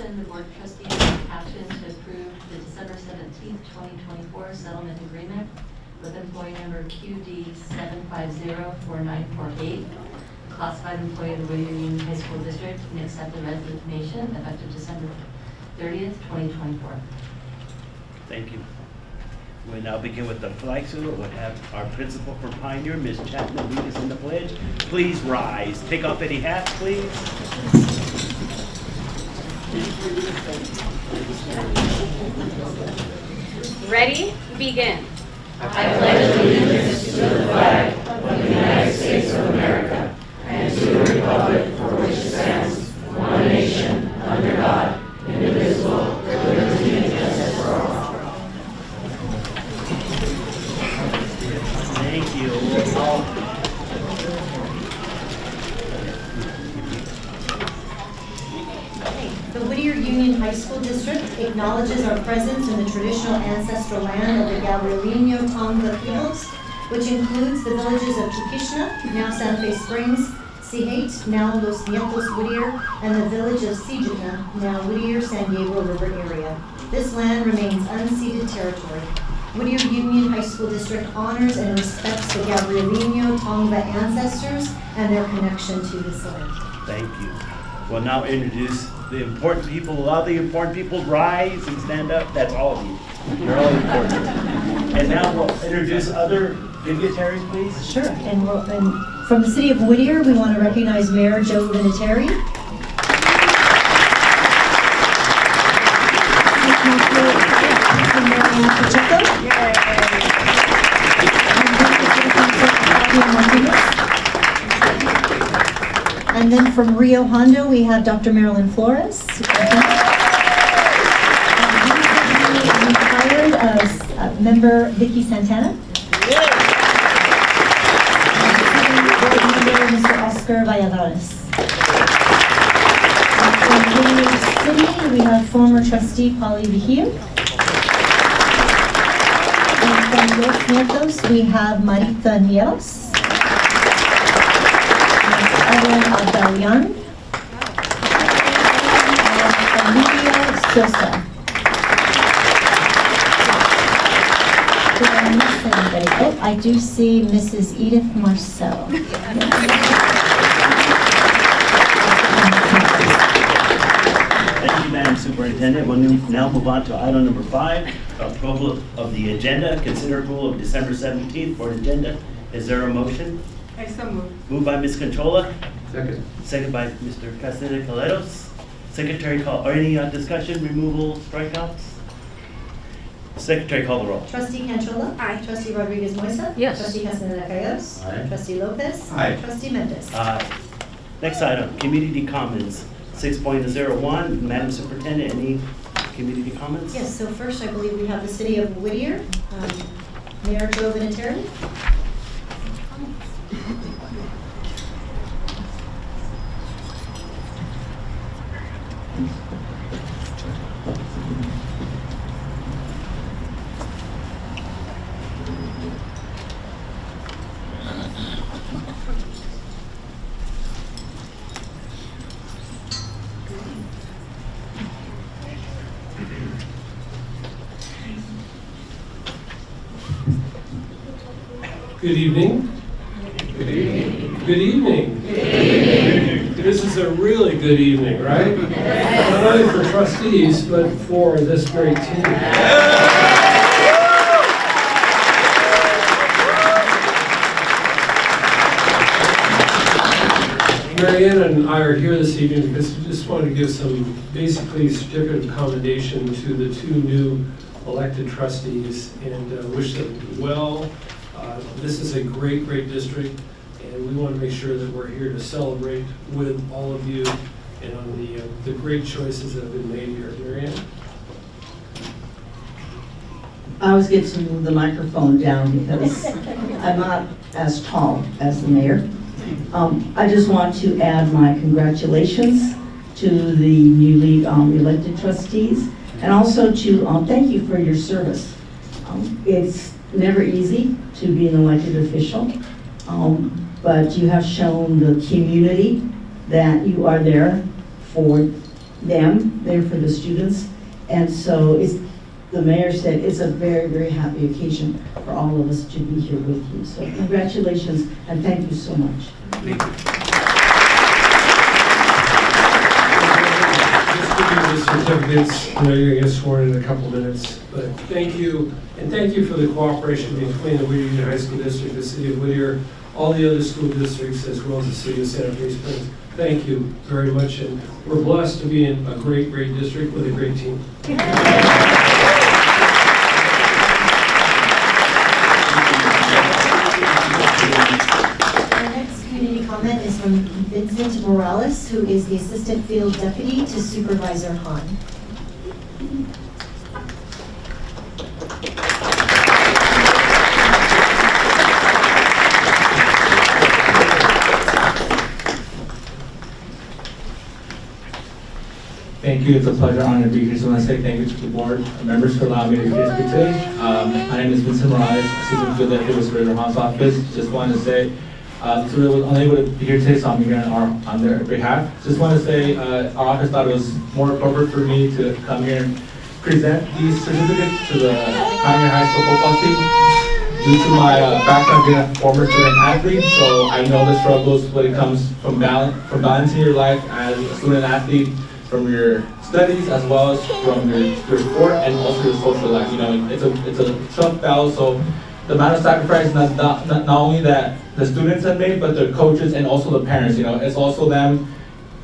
resolution, the Board of Trustees take action to approve the December 17th, 2024 settlement agreement with employee number QD 7504948, classified employee of the Whittier Union High School District, and accept the resignation effective December 30th, 2024. Thank you. We'll now begin with the flag salute. We'll have our principal from Pioneer, Ms. Chapman, lead us in the pledge. Please rise. Take off any hats, please. Ready? Begin. I pledge allegiance to the flag of the United States of America and to the republic for which it stands, one nation, under God, indivisible, with liberty and justice for all. Thank you. The Whittier Union High School District acknowledges our presence in the traditional ancestral land of the Gabrielino Tonga peoples, which includes the villages of Chiquishna, now Santa Fe Springs, Sihate, now Los Nietos Whittier, and the village of Sijitna, now Whittier San Diego River area. This land remains unceded territory. Whittier Union High School District honors and respects the Gabrielino Tonga ancestors and their connection to this land. Thank you. We'll now introduce the important people. Allow the important people rise and stand up. That's all of you. You're all important. And now we'll introduce other dignitaries, please. Sure, and from the city of Whittier, we want to recognize Mayor Joe Vinatieri. And then from Rio Hondo, we have Dr. Marilyn Flores. And hired as member Vicky Santana. Mr. Oscar Valladares. From Whittier City, we have former trustee Polly Vigil. And from Los Nietos, we have Marita Nieves. Evelyn Abdalian. And Lydia Sosa. Did I miss anybody? Oh, I do see Mrs. Edith Marcel. Thank you, Madam Superintendent. We'll now move on to item number 5, approval of the agenda. Consider approval of December 17th for an agenda. Is there a motion? I so move. Moved by Ms. Conchola. Second. Second by Mr. Castaneda-Caleros. Secretary call, or any discussion, removal, strikeouts? Secretary call the roll. Trustee Canchola. Aye. Trustee Rodriguez Moisa. Yes. Trustee Castaneda-Calleros. Aye. Trustee Lopez. Aye. Trustee Mendez. Next item, community comments. 6.01, Madam Superintendent, any community comments? Yes, so first I believe we have the city of Whittier. Mayor Joe Vinatieri. Good evening. Good evening. Good evening. This is a really good evening, right? Not only for trustees, but for this great team. Marianne and I are here this evening because we just want to give some basically certificate of commendation to the 2 new elected trustees and wish them well. This is a great, great district, and we want to make sure that we're here to celebrate with all of you and on the great choices that have been made here. Marianne? I always get to move the microphone down because I'm not as tall as the mayor. I just want to add my congratulations to the newly elected trustees, and also to thank you for your service. It's never easy to be an elected official, but you have shown the community that you are there for them, they're for the students. And so the mayor said it's a very, very happy occasion for all of us to be here with you. So congratulations and thank you so much. Thank you. Just give you the certificates. I know you're going to get sworn in a couple minutes, but thank you. And thank you for the cooperation between the Whittier Union High School District, the City of Whittier, all the other school districts, as well as the City of Santa Fe Springs. Thank you very much, and we're blessed to be in a great, great district with a great team. Our next community comment is from Vincent Morales, who is the Assistant Field Deputy to Supervisor Hahn. Thank you. It's a pleasure, honor to be here. So I want to say thank you to the board members for allowing me to be here today. My name is Vincent Morales, Assistant Field Deputy with Supervisor Hahn's office. Just wanted to say, Supervisor was unable to be here today, so I'm here on their behalf. Just want to say, our office thought it was more appropriate for me to come here and present these certificates to the Pioneer High School football team. Due to my background being a former student athlete, so I know the struggles when it comes from balancing your life as a student athlete, from your studies as well as from your sport and also your social life. You know, it's a tough battle. So the amount of sacrifice not only that the students have made, but the coaches and also the parents. You know, it's also them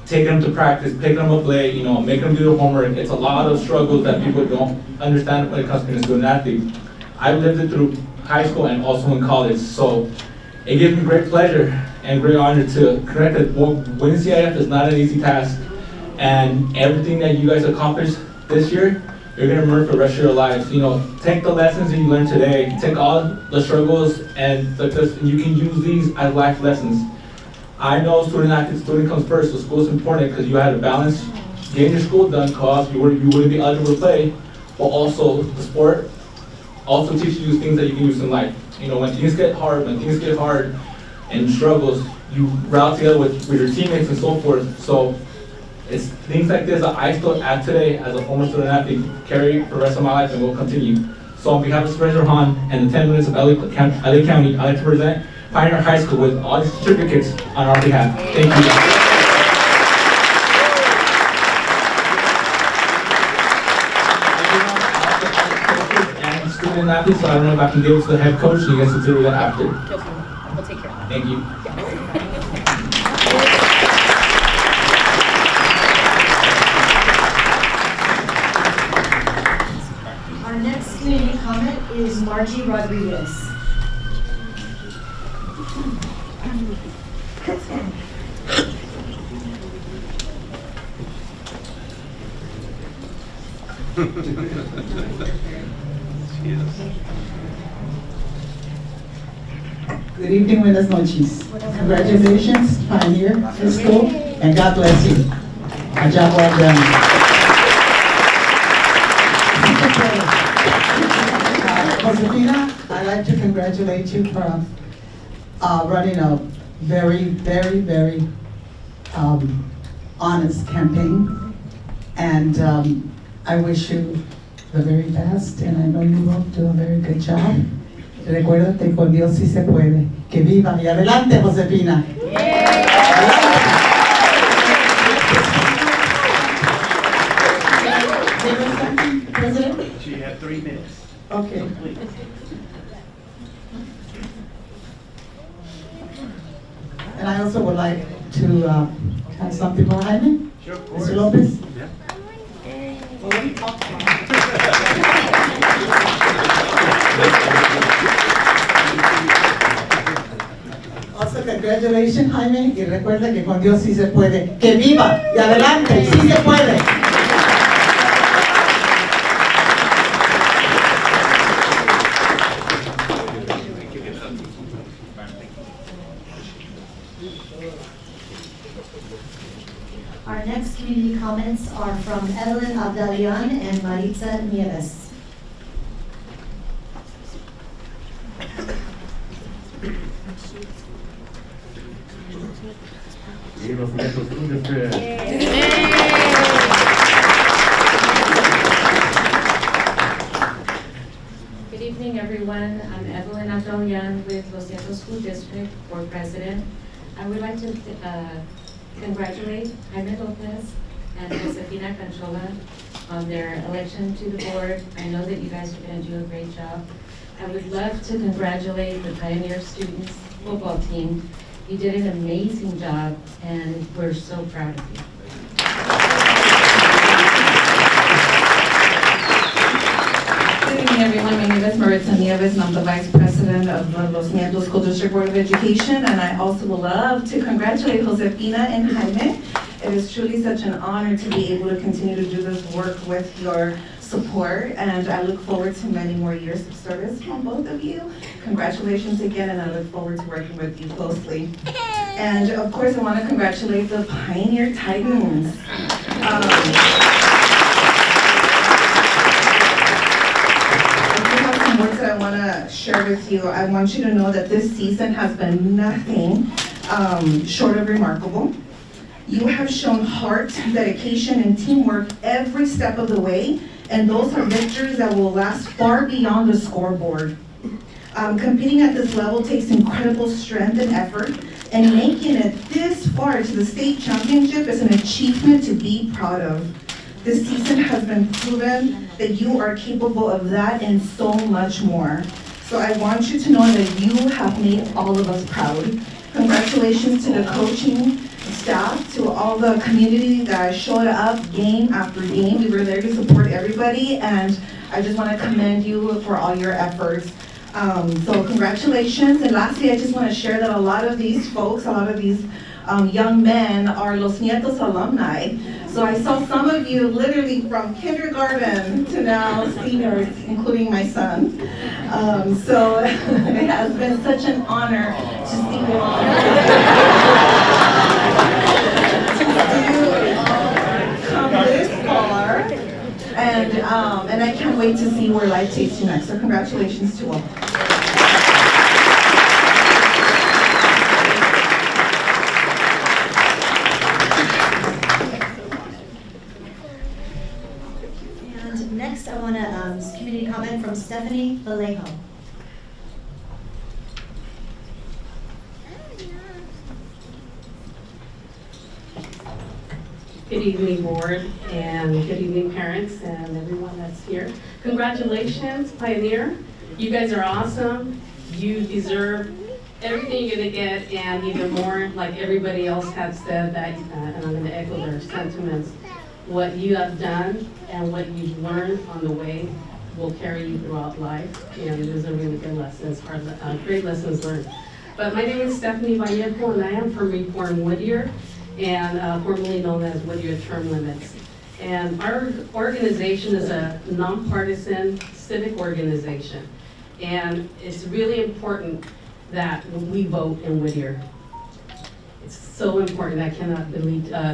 taking them to practice, picking them up late. You know, making them do their homework. It's a lot of struggles that people don't understand when it comes to being a student athlete. I've lived it through high school and also in college. So it gives me great pleasure and great honor to correct that winning CIF is not an easy task. And everything that you guys accomplished this year, you're gonna remember for the rest of your lives. You know, take the lessons that you learned today, take all the struggles, and you can use these as life lessons. I know student comes first, so school is important because you had to balance getting your school done, cause you wouldn't be eligible to play, but also the sport also teaches you things that you can use in life. You know, when things get hard and struggles, you rally together with your teammates and so forth. So it's things like this that I still add today as a former student athlete, carry for the rest of my life and will continue. So on behalf of Supervisor Hahn and the 10 minutes of LA County, I'd like to present Pioneer High School with all these certificates on our behalf. Thank you. And student athletes, so I don't know if I can give it to the head coach, so you guys can do that after. We'll take care of that. Thank you. Our next community comment is Margie Rodriguez. Good evening, buenas noches. Congratulations, Pioneer High School, and God bless you. A job well done. Josefina, I'd like to congratulate you for running a very, very, very honest campaign. And I wish you the very best, and I know you will do a very good job. Recuérdate, con Dios sí se puede. Que viva y adelante, Josefina. President? She had 3 minutes. Okay. And I also would like to have something for Jaime. Sure, of course. Mr. Lopez? Yeah. Also, congratulations, Jaime, y recuerda que con Dios sí se puede. ¡Que viva! ¡Y adelante! ¡Sí se puede! Our next community comments are from Evelyn Abdalian and Maritza Nieves. Los nietos, Los Nietos School District Board President. I would like to congratulate Jaime Lopez and Josefina Canchola on their election to the board. I know that you guys are going to do a great job. I would love to congratulate the Pioneer Students football team. You did an amazing job, and we're so proud of you. Good evening, everyone. My name is Maritza Nieves, and I'm the Vice President of the Los Nietos School District Board of Education, and I also would love to congratulate Josefina and Jaime. It is truly such an honor to be able to continue to do this work with your support, and I look forward to many more years of service from both of you. Congratulations again, and I look forward to working with you closely. And of course, I want to congratulate the Pioneer Titans. Words that I want to share with you. I want you to know that this season has been nothing short of remarkable. You have shown heart, dedication, and teamwork every step of the way, and those are victories that will last far beyond the scoreboard. Competing at this level takes incredible strength and effort, and making it this far to the state championship is an achievement to be proud of. This season has been proven that you are capable of that and so much more. So I want you to know that you have made all of us proud. Congratulations to the coaching staff, to all the community that showed up game after game. We were there to support everybody, and I just want to commend you for all your efforts. So congratulations. And lastly, I just want to share that a lot of these folks, a lot of these young men are Los Nietos alumni. So I saw some of you literally from kindergarten to now seniors, including my son. So it has been such an honor to see you all. To come this far. And I can't wait to see where life takes you next. So congratulations to all. Next, I want to community comment from Stephanie Vallejo. Good evening, board, and good evening, parents, and everyone that's here. Congratulations, Pioneer. You guys are awesome. You deserve everything you're gonna get, and even more, like everybody else has said, that, and I'm gonna echo their sentiments. What you have done and what you've learned on the way will carry you throughout life, and those are really good lessons, great lessons learned. But my name is Stephanie Vallejo, and I am from Reform Whittier, and formerly known as Whittier Term Limits. And our organization is a nonpartisan civic organization, and it's really important that we vote in Whittier. It's so important, I cannot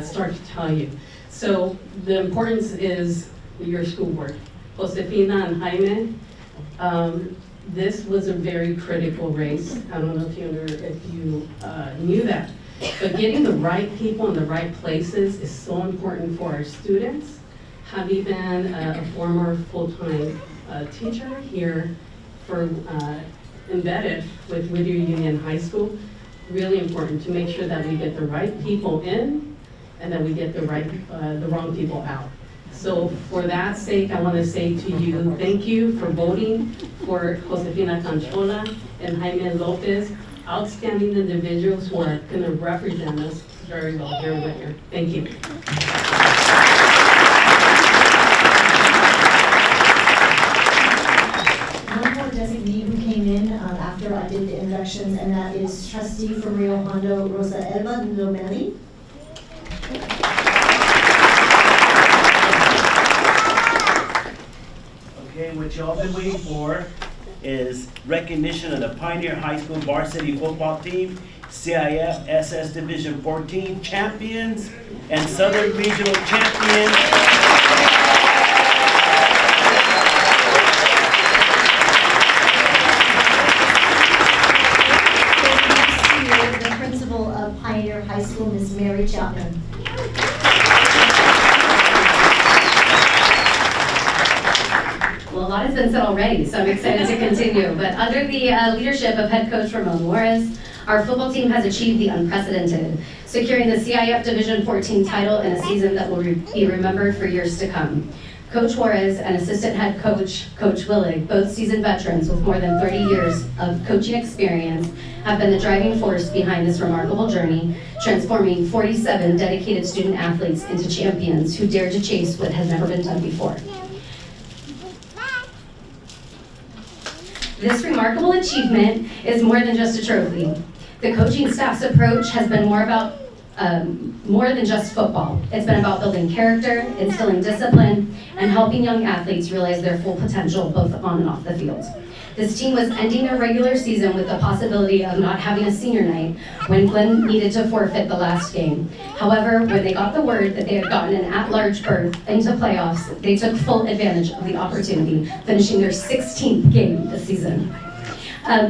start to tell you. So the importance is your school board. Josefina and Jaime, this was a very critical race. I don't know if you knew that. But getting the right people in the right places is so important for our students. Having been a former full-time teacher here embedded with Whittier Union High School, really important to make sure that we get the right people in and that we get the wrong people out. So for that sake, I want to say to you, thank you for voting for Josefina Canchola and Jaime Lopez, outstanding individuals who are going to represent us very well here in Whittier. Thank you. One more designee who came in after I did the introductions, and that is trustee from Rio Hondo, Rosa Elba Lomelli. Okay, what y'all been waiting for is recognition of the Pioneer High School varsity football team, CIF SS Division 14 champions and Southern Regional champions. The principal of Pioneer High School, Ms. Mary Chapman. Well, lot has been said already, so I'm excited to continue. But under the leadership of head coach Ramon Juarez, our football team has achieved the unprecedented, securing the CIF Division 14 title in a season that will be remembered for years to come. Coach Juarez and assistant head coach, Coach Willig, both seasoned veterans with more than 30 years of coaching experience, have been the driving force behind this remarkable journey, transforming 47 dedicated student athletes into champions who dare to chase what has never been done before. This remarkable achievement is more than just a trophy. The coaching staff's approach has been more than just football. It's been about building character, instilling discipline, and helping young athletes realize their full potential both on and off the field. This team was ending their regular season with the possibility of not having a senior night when Glenn needed to forfeit the last game. However, when they got the word that they had gotten an at-large berth into playoffs, they took full advantage of the opportunity, finishing their 16th game this season.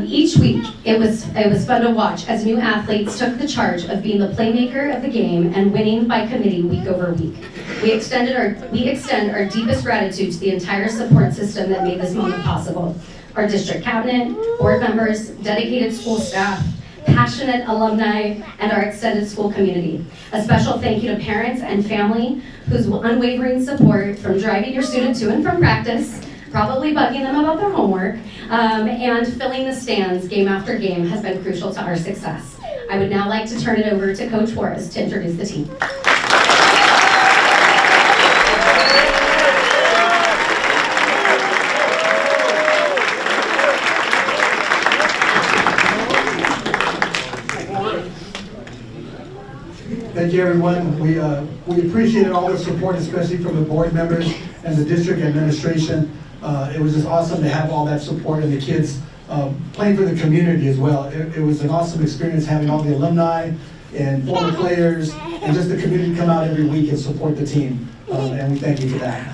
Each week, it was fun to watch as new athletes took the charge of being the playmaker of the game and winning by committee week over week. We extend our deepest gratitude to the entire support system that made this moment possible. Our district cabinet, board members, dedicated school staff, passionate alumni, and our extended school community. A special thank you to parents and family whose unwavering support from driving your student to and from practice, probably bugging them about their homework, and filling the stands game after game has been crucial to our success. I would now like to turn it over to Coach Juarez to introduce the team. Thank you, everyone. We appreciated all the support, especially from the board members and the district administration. It was just awesome to have all that support and the kids playing for the community as well. It was an awesome experience having all the alumni and former players and just the community come out every week and support the team. And we thank you for that.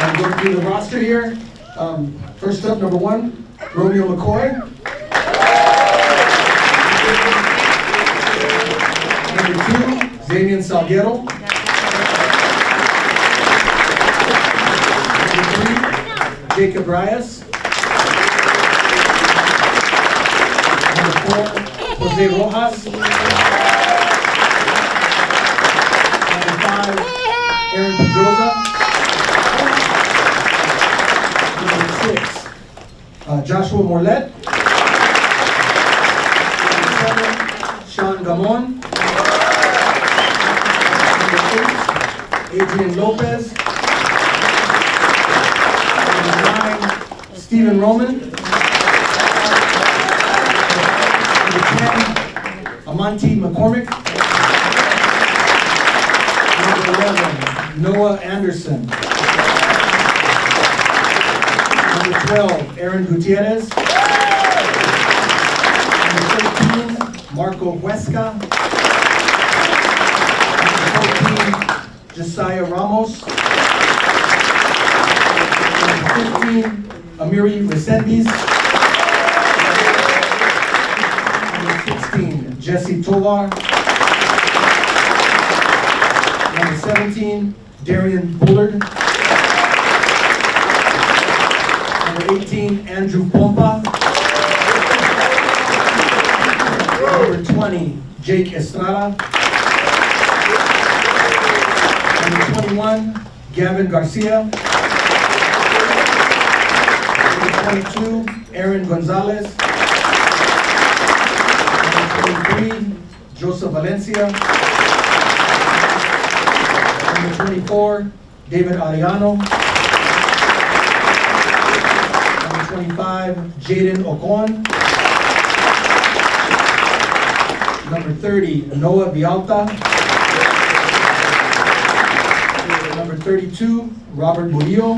I'm going through the roster here. First up, number 1, Romeo McCoy. Number 2, Damian Salguero. Number 3, Jacob Reyes. Number 4, Jose Rojas. Number 5, Aaron Pedroza. Number 6, Joshua Morlet. Number 7, Sean Gamon. Number 8, Adrian Lopez. Number 9, Stephen Roman. Number 10, Amonte McCormick. Number 11, Noah Anderson. Number 12, Aaron Gutierrez. Number 13, Marco Huesca. Number 14, Josiah Ramos. Number 15, Amiri Resendiz. Number 16, Jesse Tovar. Number 17, Darian Bullard. Number 18, Andrew Pompa. Number 20, Jake Estrada. Number 21, Gavin Garcia. Number 22, Aaron Gonzalez. Number 23, Joseph Valencia. Number 24, David Ariano. Number 25, Jaden Ocon. Number 30, Noah Vialta. Number 32, Robert Murillo.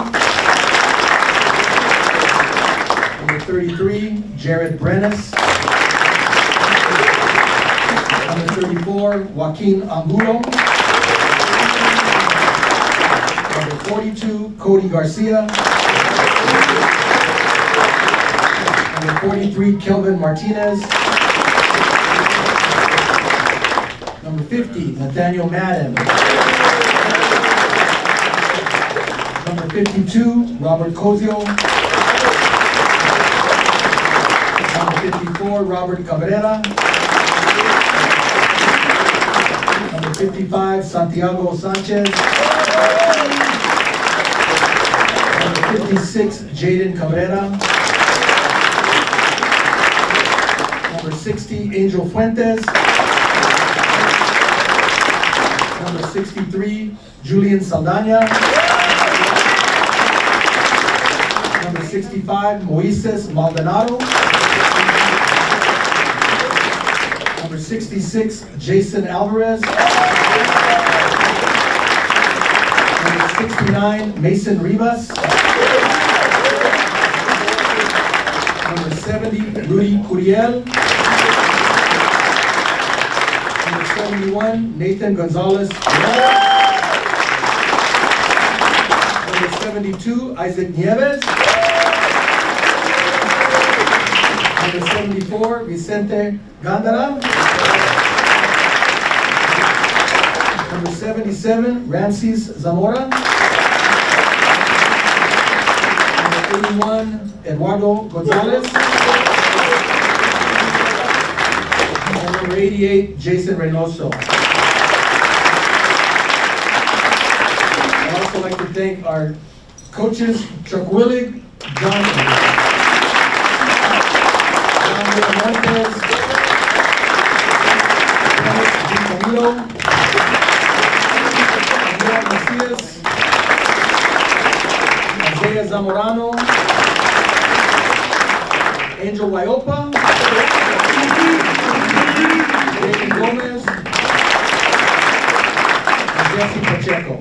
Number 33, Jared Brenes. Number 34, Joaquin Angulo. Number 42, Cody Garcia. Number 43, Kelvin Martinez. Number 50, Nathaniel Madden. Number 52, Robert Cozio. Number 54, Robert Cabrera. Number 55, Santiago Sanchez. Number 56, Jaden Cabrera. Number 60, Angel Fuentes. Number 63, Julian Saldana. Number 65, Moises Maldonado. Number 66, Jason Alvarez. Number 69, Mason Rivas. Number 70, Rudy Curiel. Number 71, Nathan Gonzalez. Number 72, Isaac Nieves. Number 74, Vicente Gandara. Number 77, Ramses Zamora. Number 81, Eduardo Gonzalez. And number 88, Jason Reynoso. I'd also like to thank our coaches, Chuck Willig, John Montes, Dennis DiCamillo, Andrea Macias, Isaiah Zamorano, Angel Wyopa, David Gomez, and Jesse Pacheco.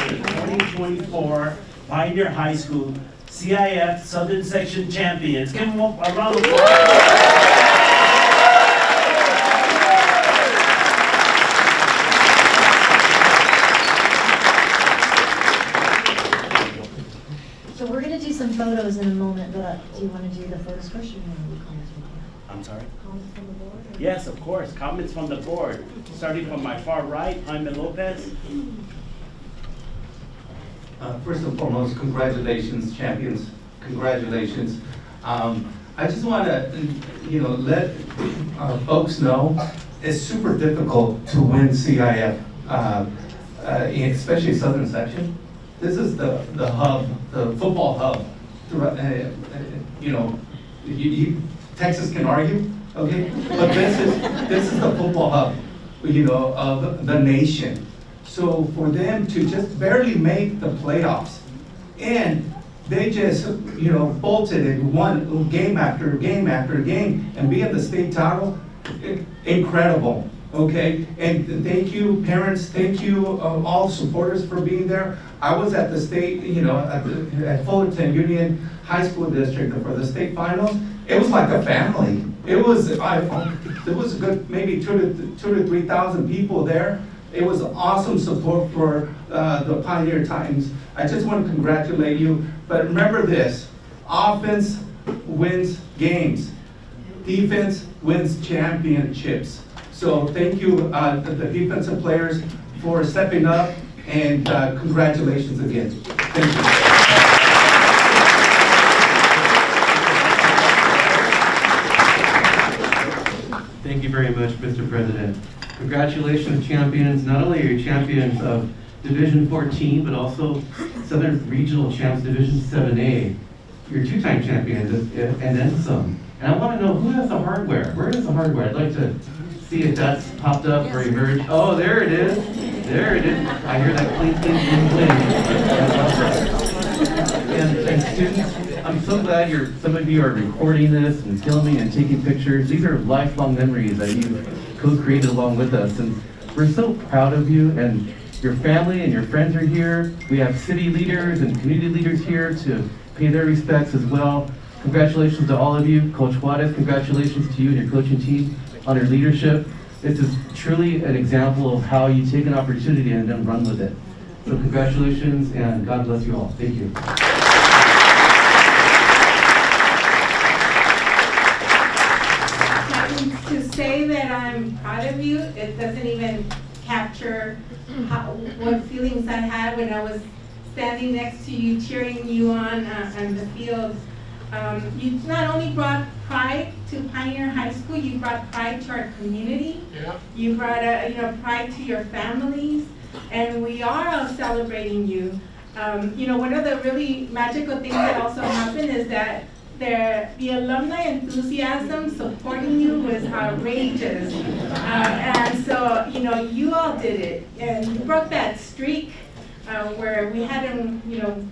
2024 Pioneer High School CIF Southern Section Champions. Give them a round of applause. So we're gonna do some photos in a moment, but do you wanna do the photos first or you wanna do comments from the board? I'm sorry? Comments from the board? or- Yes, of course. Comments from the board. Starting from my far right, Jaime Lopez. First and foremost, congratulations, champions. Congratulations. I just want to, let our folks know it's super difficult to win CIF, especially Southern Section. This is the hub, the football hub. Texas can argue, okay, but this is the football hub, of the nation. So for them to just barely make the playoffs, and they just, bolted and won game after game after game, and be in the state title, incredible, okay? And thank you, parents, thank you, all supporters for being there. I was at the state, at Fullerton Union High School District for the state finals. It was like a family. There was a good, maybe 2,000 to 3,000 people there. It was awesome support for the Pioneer Titans. I just want to congratulate you, but remember this, offense wins games. Defense wins championships. So thank you, the defensive players, for stepping up, and congratulations again. Thank you. Thank you very much, Mr. President. Congratulations, champions. Not only are you champions of Division 14, but also Southern Regional Champs Division 7A. You're two-time champions and then some. And I want to know who has the hardware. Where is the hardware? I'd like to see if that's popped up or emerged. Oh, there it is. There it is. I hear that clink, clink, clink, clink. And students, I'm so glad some of you are recording this and filming and taking pictures. These are lifelong memories that you've co-created along with us. And we're so proud of you, and your family and your friends are here. We have city leaders and community leaders here to pay their respects as well. Congratulations to all of you. Coach Juarez, congratulations to you and your coaching team on your leadership. This is truly an example of how you take an opportunity and then run with it. So congratulations, and God bless you all. Thank you. doesn't even capture what feelings I had when I was standing next to you, cheering you on the field. You not only brought pride to Pioneer High School, you brought pride to our community. Yeah. You brought pride to your families, and we are all celebrating you. One of the really magical things that also happened is that the alumni enthusiasm supporting you was outrageous. And so, you all did it, and you broke that streak where we hadn't,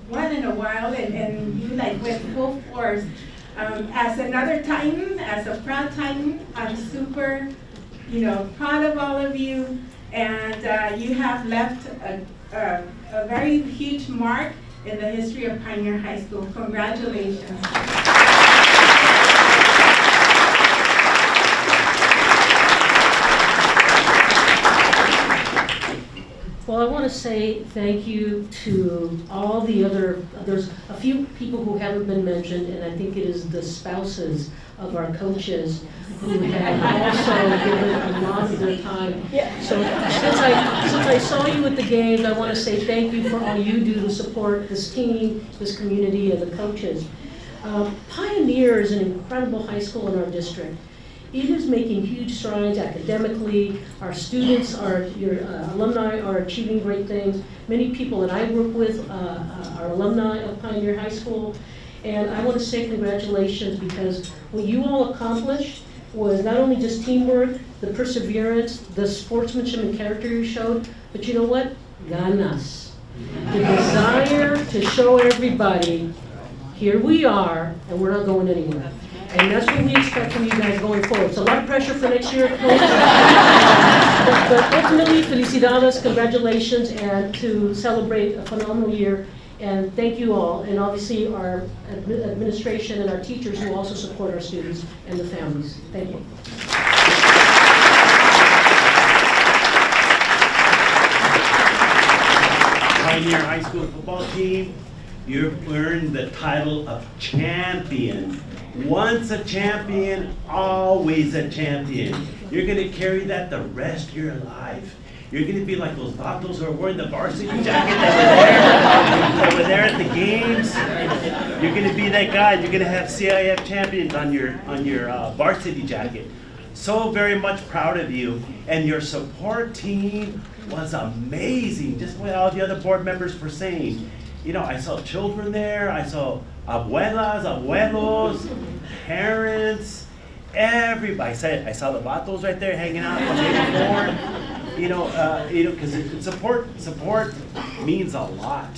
won in a while, and you went full force. As another Titan, as a proud Titan, I'm super, proud of all of you, and you have left a very huge mark in the history of Pioneer High School. Congratulations. Well, I want to say thank you to all the there's a few people who haven't been mentioned, and I think it is the spouses of our coaches who have also given a lot of their time. So since I saw you at the games, I want to say thank you for all you do to support this team, this community, and the coaches. Pioneer is an incredible high school in our district. It is making huge strides academically. Our students, your alumni are achieving great things. Many people that I work with are alumni of Pioneer High School. And I want to say congratulations, because what you all accomplished was not only just teamwork, the perseverance, the sportsmanship and character you showed, but you know what? Ganas. The desire to show everybody, here we are, and we're not going anywhere. And that's what we expect from you guys going forward. It's a lot of pressure for next year, coach. but ultimately, felicidades, congratulations, and to celebrate a phenomenal year. And thank you all, and obviously our administration and our teachers who also support our students and the families. Thank you. Pioneer High School football team, you've earned the title of champion. Once a champion, always a champion. You're going to carry that the rest of your life. You're going to be like those vatos who are wearing the varsity jacket over there at the games. You're going to be that guy. You're going to have CIF champions on your varsity jacket. So very much proud of you. And your support team was amazing, just what all the other board members were saying. I saw children there. I saw abuelas, abuelos, parents, everybody. I saw the vatos right there hanging out on the floor. Because support means a lot.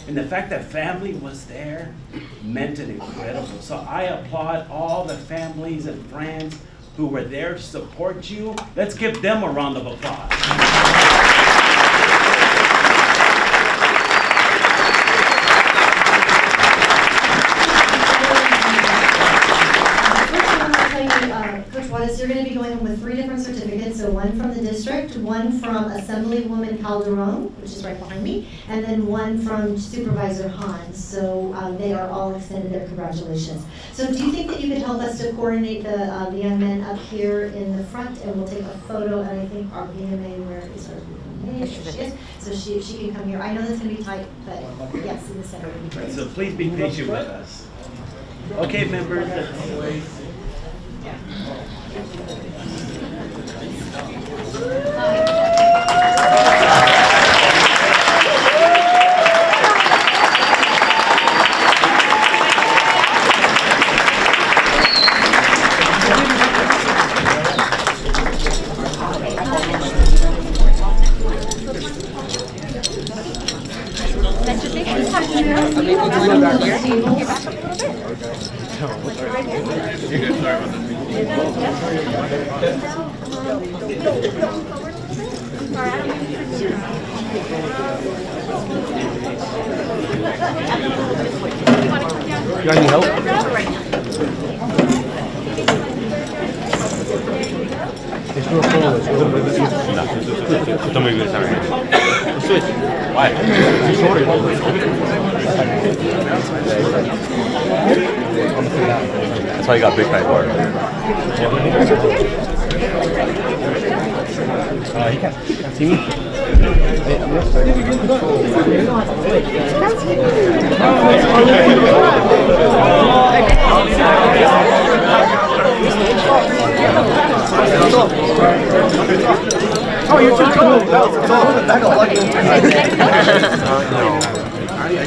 And the fact that family was there meant it incredible. So I applaud all the families and friends who were there to support you. Let's give them a round of applause. Coach Juarez, you're going to be going home with 3 different certificates. So one from the district, one from Assemblywoman Calderon, which is right behind me, and then one from Supervisor Hahn. So they are all extended their congratulations. So do you think that you could help us to coordinate the young men up here in the front, and we'll take a photo, and I think our BMA, where is our BMA? There she is. So she can come here. I know that's going to be tight, but yes, in the center would be great. So please be patient with us. Okay, members. You got any help? Don't make this alright. Switch. Why? Too short. That's why you got big high bar. He can't see me. Hey, I'm Oh, you're too cool. I don't like it.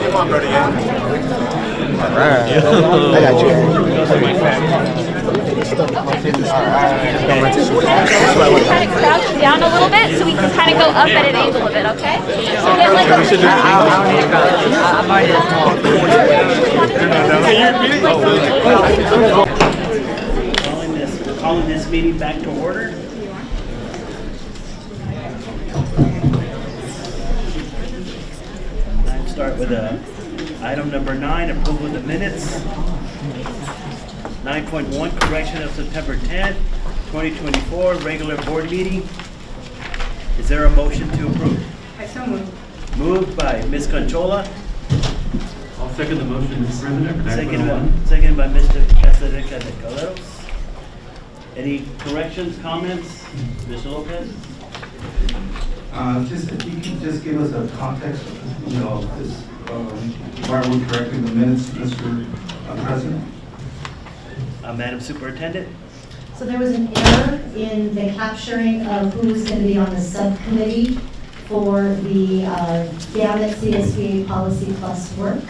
Come on, brother. Alright. I got you. Kind of crouch down a little bit so we can kind of go up at an angle a bit, okay? So get like Calling this meeting back to order. I'll start with item number 9, approval of the minutes. 9.1, correction of September 10th, 2024, regular board meeting. Is there a motion to approve? I so moved. Moved by Ms. Conchola. I'll second the motion, Mr. President. Second by Mr. Casadecca de Caleros. Any corrections, comments? Mr. Lopez? Just if you can just give us a context, you know, this, why are we correcting the minutes, Mr. President? Madam Superintendent? So there was an error in the capturing of who was going to be on the subcommittee for the Gannett CSBA Policy Plus work.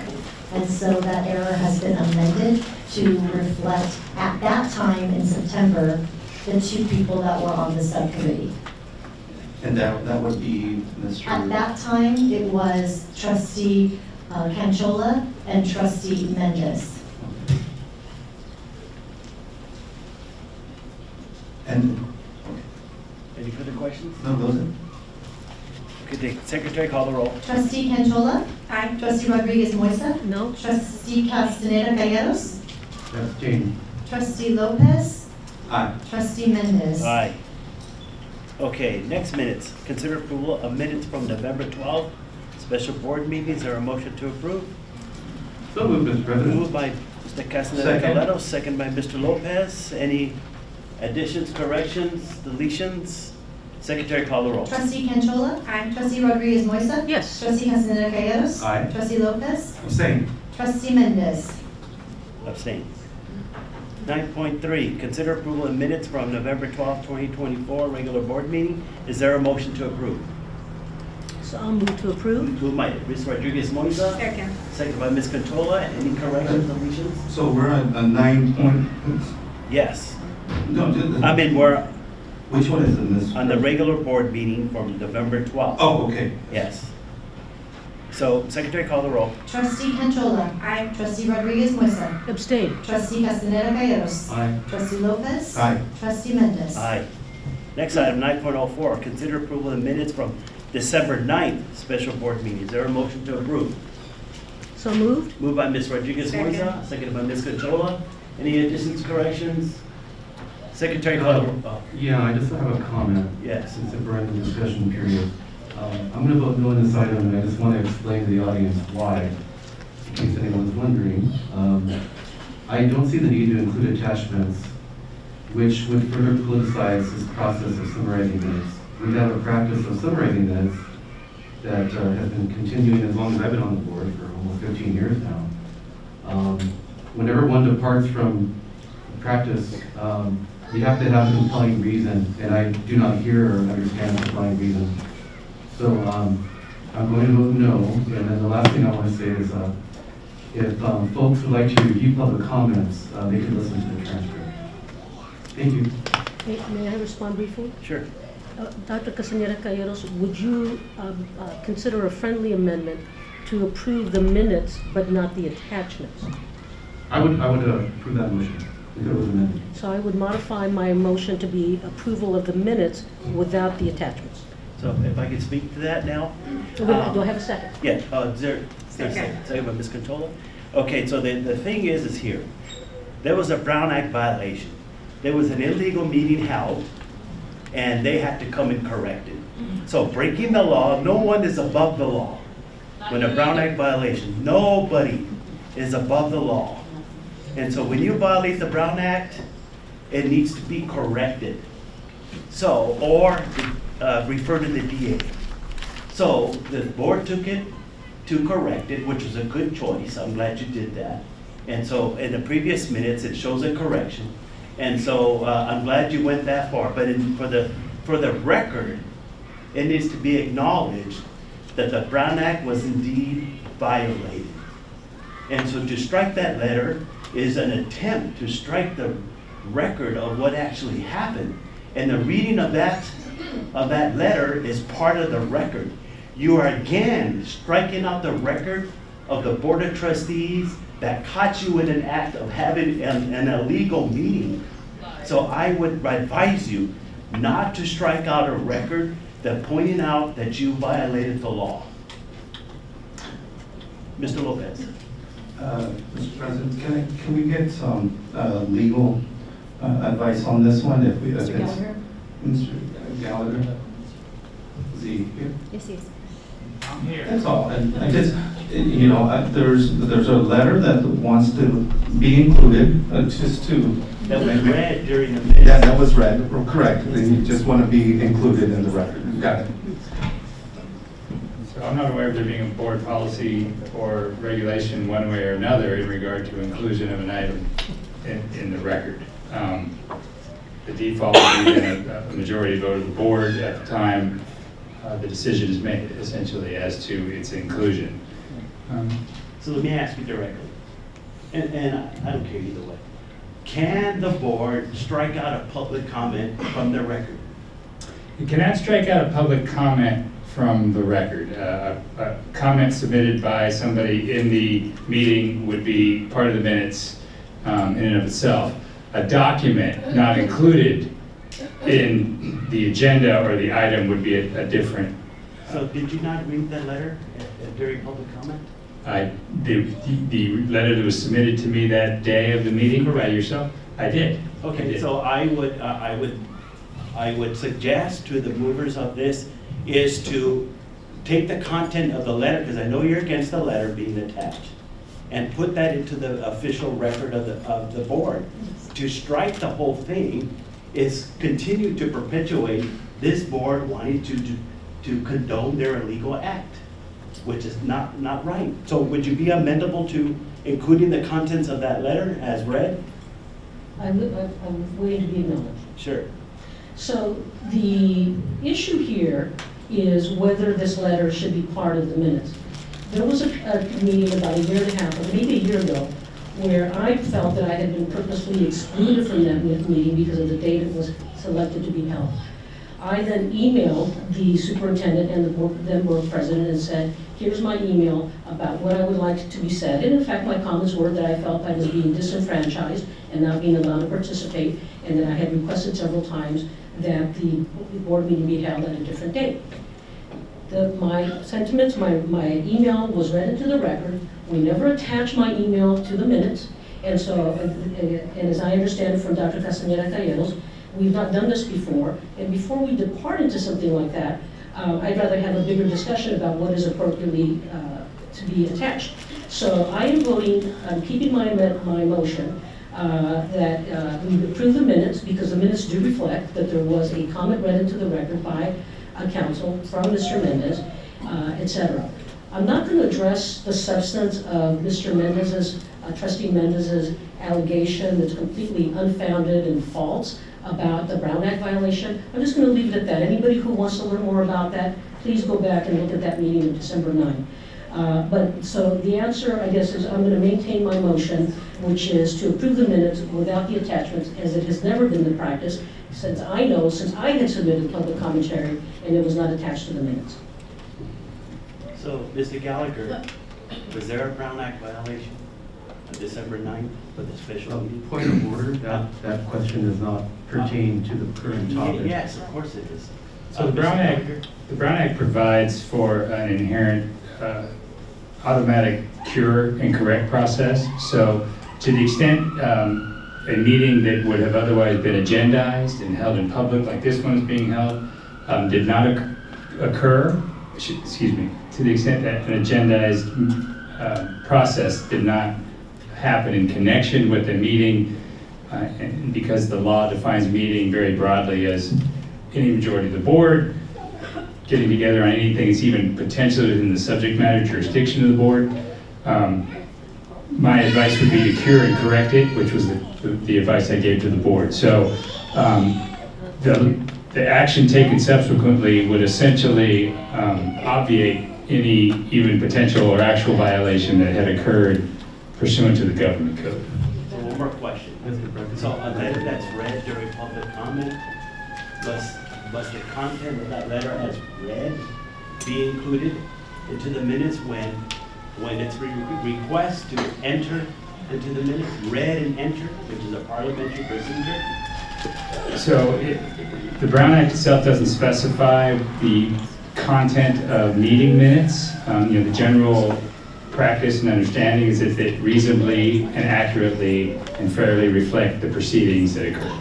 And so that error has been amended to reflect, at that time in September, the 2 people that were on the subcommittee. And that would be Mr. At that time, it was Trustee Canchola and Trustee Mendez. And Any further questions? no, those are. Could the secretary call the roll? Trustee Canchola? Aye. Trustee Rodriguez Moisa? No? Trustee Castaneda Calleros? That's Jane. Trustee Lopez? Aye. Trustee Mendez? Aye. Okay, next minutes. Consider approval of minutes from November 12th, special board meetings. Is there a motion to approve? So moved, Mr. President. Moved by Mr. Castaneda Second. Calero, second by Mr. Lopez. Any additions, corrections, deletions? Secretary call the roll. Trustee Canchola? Aye. Trustee Rodriguez Moisa? Yes. Trustee Castaneda Calleros? Aye. Trustee Lopez? Abstain. Trustee Mendez? Abstain. 9.3, consider approval of minutes from November 12th, 2024, regular board meeting. Is there a motion to approve? So I'll move to approve. Moved by Ms. Rodriguez Moisa, Second. second by Ms. Controla. Any corrections, deletions? So we're at a 9 point. Yes. No, I mean, we're which one is in this? on the regular board meeting from November 12th. Oh, okay. Yes. So, secretary call the roll. Trustee Canchola? Aye. Trustee Rodriguez Moisa? Abstain. Trustee Castaneda Calleros? Aye. Trustee Lopez? Aye. Trustee Mendez? Aye. Next item, 9.04, consider approval of minutes from December 9th, special board meeting. Is there a motion to approve? So moved. Moved by Ms. Rodriguez Moisa, seconded by Ms. Conchola. Any additions, corrections? Secretary call the roll. Yeah, I just have a comment. Yes. Since we're in the discussion period. I'm going to vote no on this item, and I just want to explain to the audience why, in case anyone's wondering. I don't see the need to include attachments which would further politicize this process of summarizing minutes. We have a practice of summarizing minutes that has been continuing as long as I've been on the board, for almost 15 years now. Whenever one departs from practice, you have to have a compelling reason, and I do not hear or understand the compelling reason. So I'm going to vote no, and then the last thing I want to say is if folks would like to review public comments, they can listen to the transcript. Thank you. May I respond briefly? Sure. Dr. Castaneda Calleros, would you consider a friendly amendment to approve the minutes but not the attachments? I would approve that motion if it was amended. So I would modify my motion to be approval of the minutes without the attachments. So if I could speak to that now? Do I have a second? Yeah, second by Ms. Controla. Okay, so the thing is here, there was a Brown Act violation. There was an illegal meeting held, and they had to come and correct it. So breaking the law, no one is above the law. When a Brown Act violation, nobody is above the law. And so when you violate the Brown Act, it needs to be corrected. So, or refer to the DA. So the board took it to correct it, which was a good choice. I'm glad you did that. And so in the previous minutes, it shows a correction. And so I'm glad you went that far. But for the record, it needs to be acknowledged that the Brown Act was indeed violated. And so to strike that letter is an attempt to strike the record of what actually happened. And the reading of that letter is part of the record. You are again striking out the record of the Board of Trustees that caught you in an act of having an illegal meeting. So I would advise you not to strike out a record that pointing out that you violated the law. Mr. Lopez. Mr. President, can we get some legal advice on this one? Mr. Gallagher? Mr. Gallagher? Is he here? Yes, he is. I'm here. That's all. And I just, you know, there's a letter that wants to be included, just to. That was read during the meeting. Yeah, that was read, correct. They just want to be included in the record. Got it. So I'm not aware of there being a board policy or regulation one way or another in regard to inclusion of an item in the record. The default would be then a majority vote of the board at the time the decision is made, essentially, as to its inclusion. So let me ask you directly, and I don't care either way. Can the board strike out a public comment from the record? You cannot strike out a public comment from the record. A comment submitted by somebody in the meeting would be part of the minutes in and of itself. A document not included in the agenda or the item would be a different. So did you not read that letter during public comment? The letter that was submitted to me that day of the meeting by yourself, I did. Okay, so I would suggest to the movers of this is to take the content of the letter, because I know you're against the letter being attached, and put that into the official record of the board. To strike the whole thing is continue to perpetuate this board wanting to condone their illegal act, which is not right. So would you be amenable to including the contents of that letter as read? I'm waiting to be acknowledged. Sure. So the issue here is whether this letter should be part of the minutes. There was a meeting about a year and a half, or maybe a year ago, where I felt that I had been purposely excluded from that meeting because of the date it was selected to be held. I then emailed the superintendent and the then board president and said, here's my email about what I would like to be said. And in fact, my comments were that I felt I was being disenfranchised and not being allowed to participate, and that I had requested several times that the board meeting be held at a different date. My sentiments, my email was read into the record. We never attached my email to the minutes. And so, and as I understand it from Dr. Castaneda Calleros, we've not done this before. And before we depart into something like that, I'd rather have a bigger discussion about what is appropriately to be attached. So I am voting, I'm keeping my motion that we approve the minutes, because the minutes do reflect that there was a comment read into the record by a counsel from Mr. Mendez, etc. I'm not going to address the substance of Mr. Mendez's, Trustee Mendez's allegation that's completely unfounded and false about the Brown Act violation. I'm just going to leave it at that. Anybody who wants to learn more about that, please go back and look at that meeting of December 9. But so the answer, I guess, is I'm going to maintain my motion, which is to approve the minutes without the attachments, as it has never been the practice since I had submitted public commentary and it was not attached to the minutes. So, Mr. Gallagher, was there a Brown Act violation on December 9th for the special meeting? Point of order, that question does not pertain to the current topic. Yes, of course it is. So the Brown Act provides for an inherent automatic cure and correct process. So to the extent a meeting that would have otherwise been agendized and held in public, like this one is being held, did not occur, excuse me, to the extent that an agendized process did not happen in connection with the meeting, and because the law defines meeting very broadly as any majority of the board, getting together on anything that's even potentially within the subject matter jurisdiction of the board. My advice would be to cure and correct it, which was the advice I gave to the board. So the action taken subsequently would essentially obviate any even potential or actual violation that had occurred pursuant to the government code. So one more question. So a letter that's read during public comment, must the content of that letter as read be included into the minutes when it's request to enter into the minutes, read and enter, which is a parliamentary procedure? So the Brown Act itself doesn't specify the content of meeting minutes. The general practice and understanding is that they reasonably and accurately and fairly reflect the proceedings that occur.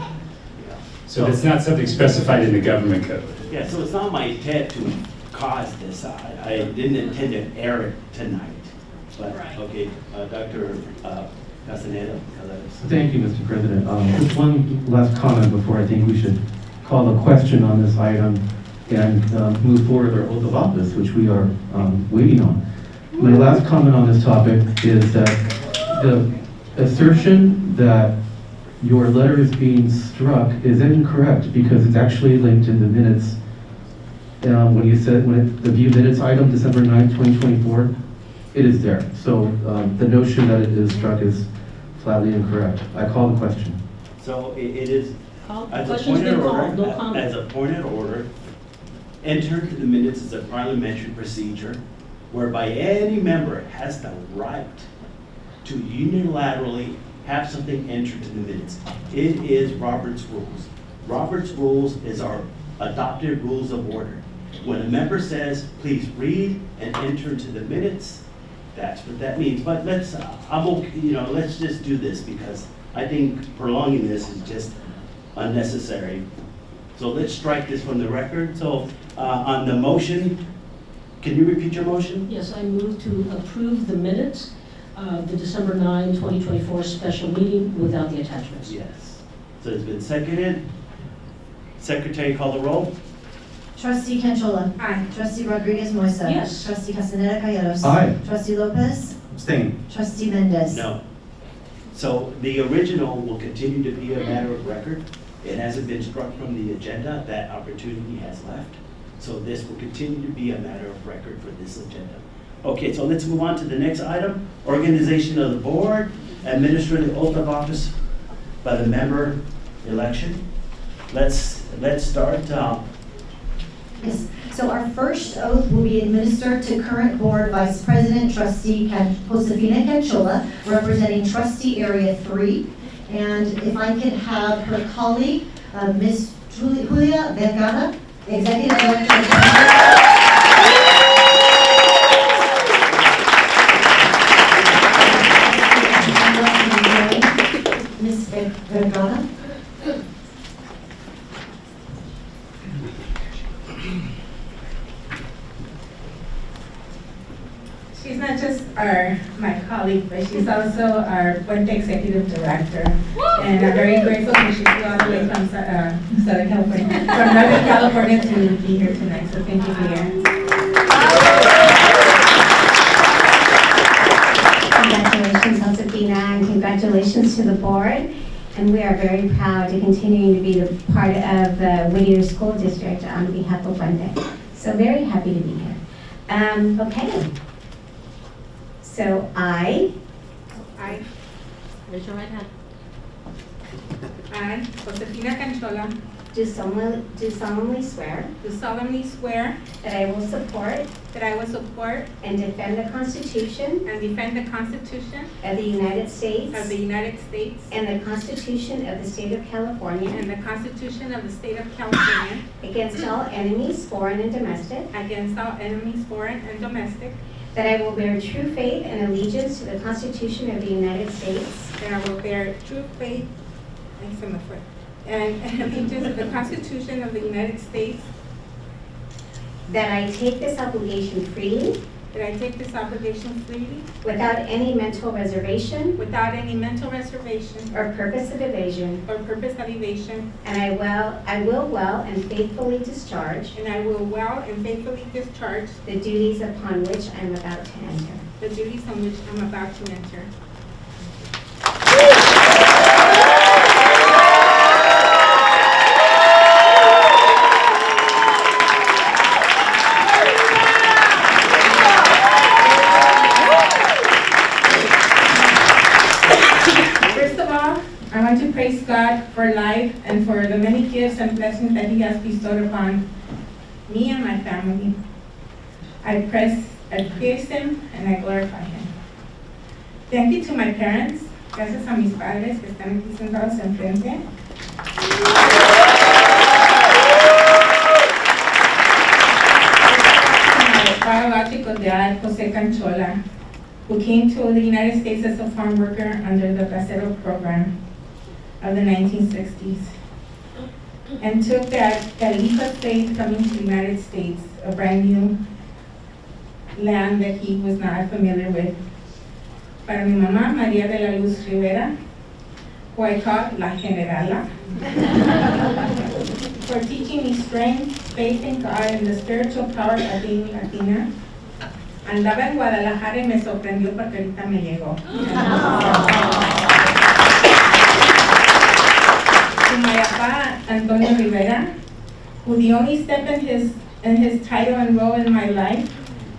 So it's not something specified in the government code. Yeah, so it's not my intent to cause this. I didn't intend to air it tonight. But, okay, Dr. Castaneda. Thank you, Mr. President. Just one last comment before I think we should call a question on this item and move forward with our oath of office, which we are waiting on. My last comment on this topic is that the assertion that your letter is being struck is incorrect because it's actually linked in the minutes. When you said the view minutes item, December 9th, 2024, it is there. So the notion that it is struck is flatly incorrect. I call the question. So it is, as a Question's point been of called, no order, comment. as a point of order, entered in the minutes as a parliamentary procedure whereby any member has the right to unilaterally have something entered in the minutes. It is Robert's rules. Robert's rules is our adopted rules of order. When a member says, please read and enter into the minutes, that's what that means. But let's just do this because I think prolonging this is just unnecessary. So let's strike this from the record. So on the motion, can you repeat your motion? Yes, I move to approve the minutes of the December 9, 2024 special meeting without the attachments. Yes. So it's been seconded. Secretary, call the roll. Trustee Canchola. Aye. Trustee Rodriguez Moisa. Yes. Trustee Castaneda Calleros. Aye. Trustee Lopez. Abstain. Trustee Mendez. No. So the original will continue to be a matter of record. It hasn't been struck from the agenda. That opportunity has left. So this will continue to be a matter of record for this agenda. Okay, so let's move on to the next item. Organization of the board, administrative oath of office by the member election. Let's start. Yes. So our first oath will be administered to current board vice president, trustee Josefina Canchola, representing trustee area 3. And if I could have her colleague, Ms. Julia Vergara, executive director. Ms. Vergara. She's not just my colleague, but she's also our Puente Executive Director. And I'm very grateful that she flew all the way from Southern California, from Northern California to be here tonight. So thank you, Leah. Congratulations, Josefina, and congratulations to the board. And we are very proud to continue to be the part of the Whittier School District on behalf of Puente. So very happy to be here. Okay. So I, Raise your right hand. I, Josefina Canchola, do solemnly swear that I will support and defend the Constitution and defend the Constitution of the United States of the United States and the Constitution of the State of California and the Constitution of the State of California against all enemies, foreign and domestic, that I will bear true faith and allegiance to the Constitution of the United States that I will bear true faith and allegiance to the Constitution of the United States, that I take this obligation freely that I take this obligation freely without any mental reservation without any mental reservation or purpose of evasion, or purpose of evasion, and I will well and faithfully discharge and I will well and faithfully discharge the duties upon which I am about to enter. the duties on which I'm about to enter. First of all, I want to praise God for life and for the many gifts and blessings that He has bestowed upon me and my family. I praise Him and I glorify Him. Thank you to my parents. Gracias a mis padres que están aquí sentados enfrente. My biological dad, Jose Canchola, who came to the United States as a farm worker under the Bracero program of the 1960s, and took that leap of faith coming to the United States, a brand new land that he was not familiar with. Para mi mamá, María de la Luz Rivera, who I call La Generala, for teaching me strength, faith in God, and the spiritual power of being Latina. Andaba en Guadalajara y me sorprendió porque ahorita me llegó. To my papá, Antonio Rivera, who the only step in his title and role in my life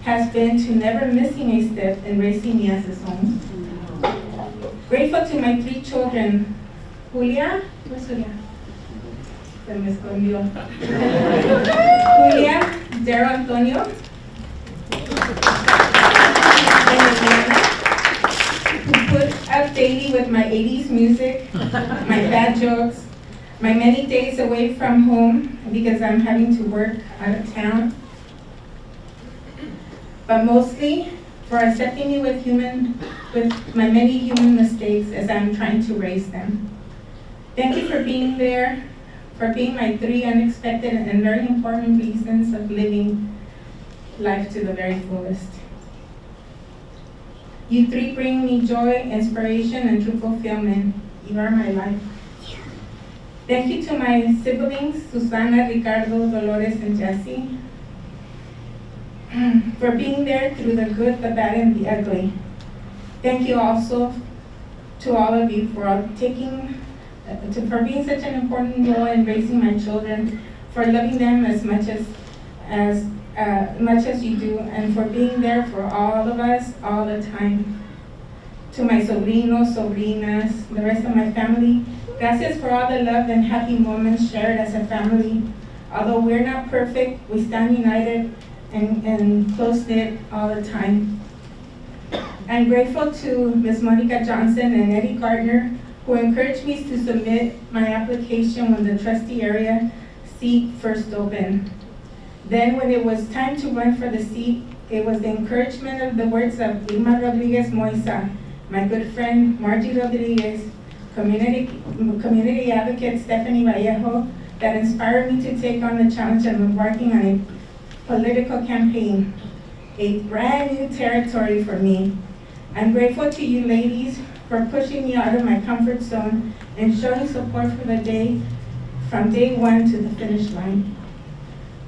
has been to never missing a step in raising me as his own. Grateful to my 3 children, Julia, where's Julia? Se me escondió. Julia, Daryl Antonio, who put up daily with my 80s music, my bad jokes, my many days away from home because I'm having to work out of town, but mostly for accepting me with my many human mistakes as I'm trying to raise them. Thank you for being there, for being my 3 unexpected and very important reasons of living life to the very fullest. You 3 bring me joy, inspiration, and true fulfillment. You are my life. Thank you to my siblings, Susana, Ricardo, Dolores, and Jessie, for being there through the good, the bad, and the ugly. Thank you also to all of you for being such an important role in raising my children, for loving them as much as you do, and for being there for all of us all the time. To my sobrinos, sobrinas, the rest of my family, gracias for all the love and happy moments shared as a family. Although we're not perfect, we stand united and close-knit all the time. I'm grateful to Ms. Monica Johnson and Eddie Gardner, who encouraged me to submit my application when the trustee area seat first opened. Then when it was time to run for the seat, it was the encouragement of the words of Irma Rodriguez Moisa, my good friend Margie Rodriguez, community advocate Stephanie Vallejo, that inspired me to take on the challenge of embarking on a political campaign, a brand new territory for me. I'm grateful to you ladies for pushing me out of my comfort zone and showing support for the day from day one to the finish line.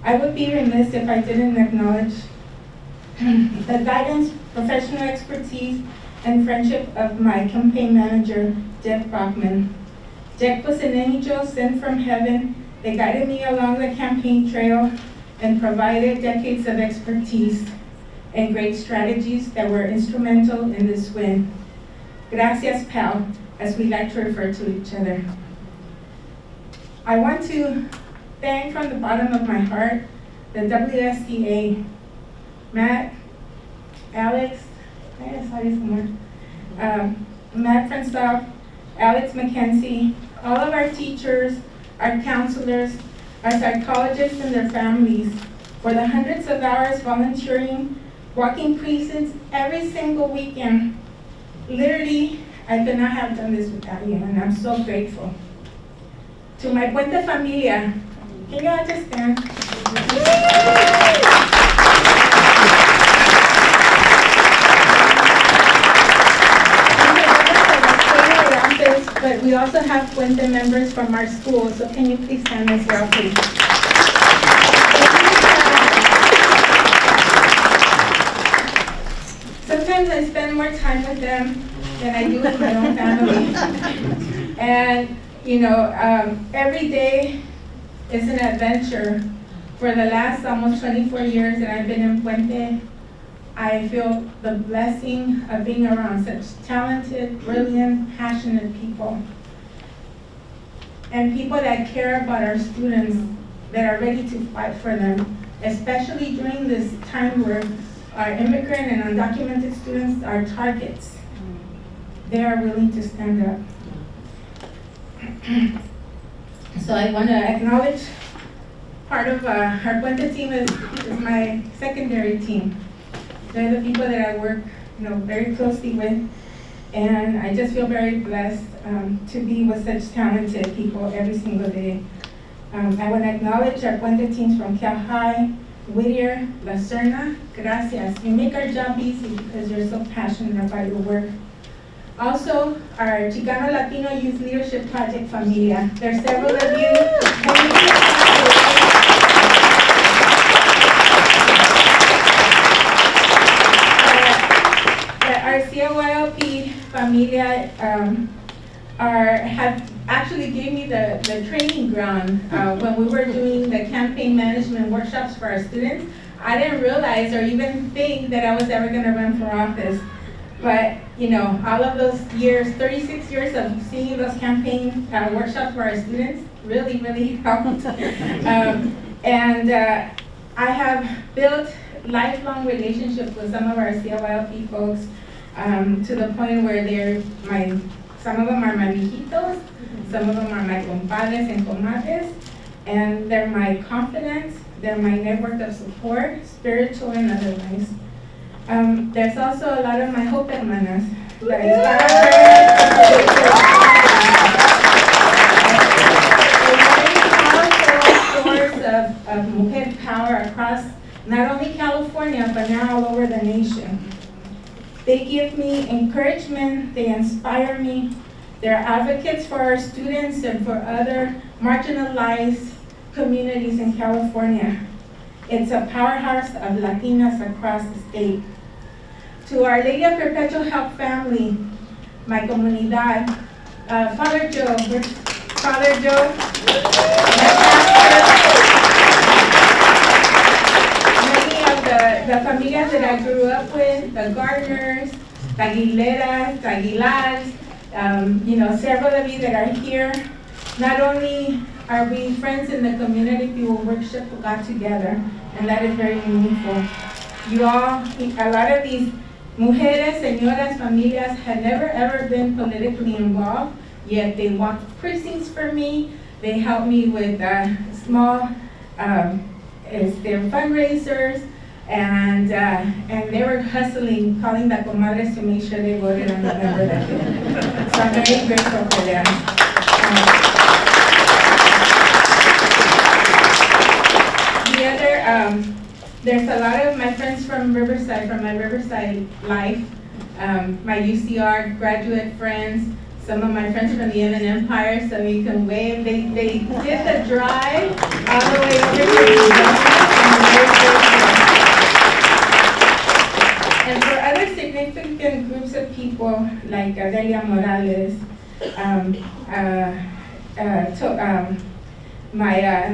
I would be remiss if I didn't acknowledge the guidance, professional expertise, and friendship of my campaign manager, Jeff Brockman. Jeff was an angel sent from heaven that guided me along the campaign trail and provided decades of expertise and great strategies that were instrumental in this win. Gracias, pal, as we like to refer to each other. I want to thank from the bottom of my heart the WSCA, Matt, Alex, Matt Francoff, Alex McKenzie, all of our teachers, our counselors, our psychologists and their families, for the hundreds of hours volunteering, walking precincts every single weekend. Literally, I could not have done this without you, and I'm so grateful. To my Puente Familia, can you understand? but we also have Puente members from our school, so can you please stand as well, please? Sometimes I spend more time with them than I do with my own family. And, you know, every day is an adventure. For the last almost 24 years that I've been in Puente, I feel the blessing of being around such talented, brilliant, passionate people. And people that care about our students, that are ready to fight for them, especially during this time where our immigrant and undocumented students are targets. They are willing to stand up. So I want to acknowledge part of our Puente team is my secondary team. They're the people that I work, very closely with, and I just feel very blessed to be with such talented people every single day. I want to acknowledge our Puente teams from Cal High, Whittier, La Serna. Gracias. You make our job easy because you're so passionate about your work. Also, our Chicano Latino Youth Leadership Project Familia. There's several of you. Our CYLP Familia have actually gave me the training ground when we were doing the campaign management workshops for our students. I didn't realize or even think that I was ever going to run for office. But, all of those years, 36 years of seeing those campaign workshops for our students really, really helped. I have built lifelong relationships with some of our CYLP folks to the point where some of them are my viejitos, some of them are my compadres and comadres, and they're my confidants, they're my network of support, spiritual and otherwise. There's also a lot of my Hope Hermanas that very powerful stories of mujer power across not only California, but now all over the nation. They give me encouragement, they inspire me. They're advocates for our students and for other marginalized communities in California. It's a powerhouse of Latinas across the state. To Our Lady of Perpetual Help family, my comunidad, Father Joe, many of the familias that I grew up with, the Gardners, the Aguileras, the Aguilars, several of you that are here. Not only are we friends in the community, we will worship God together, and that is very meaningful. You all, a lot of these mujeres, señoras, familias had never ever been politically involved, yet they walked precincts for me. They helped me with small fundraisers, and they were hustling, calling the comadres to make sure they voted on November the 5th. So I'm very grateful for them. There's a lot of my friends from Riverside, from my Riverside life, my UCR graduate friends, some of my friends from the Inland Empire, so you can wave. They did the drive all the way over to and for other significant groups of people, like Adelia Morales,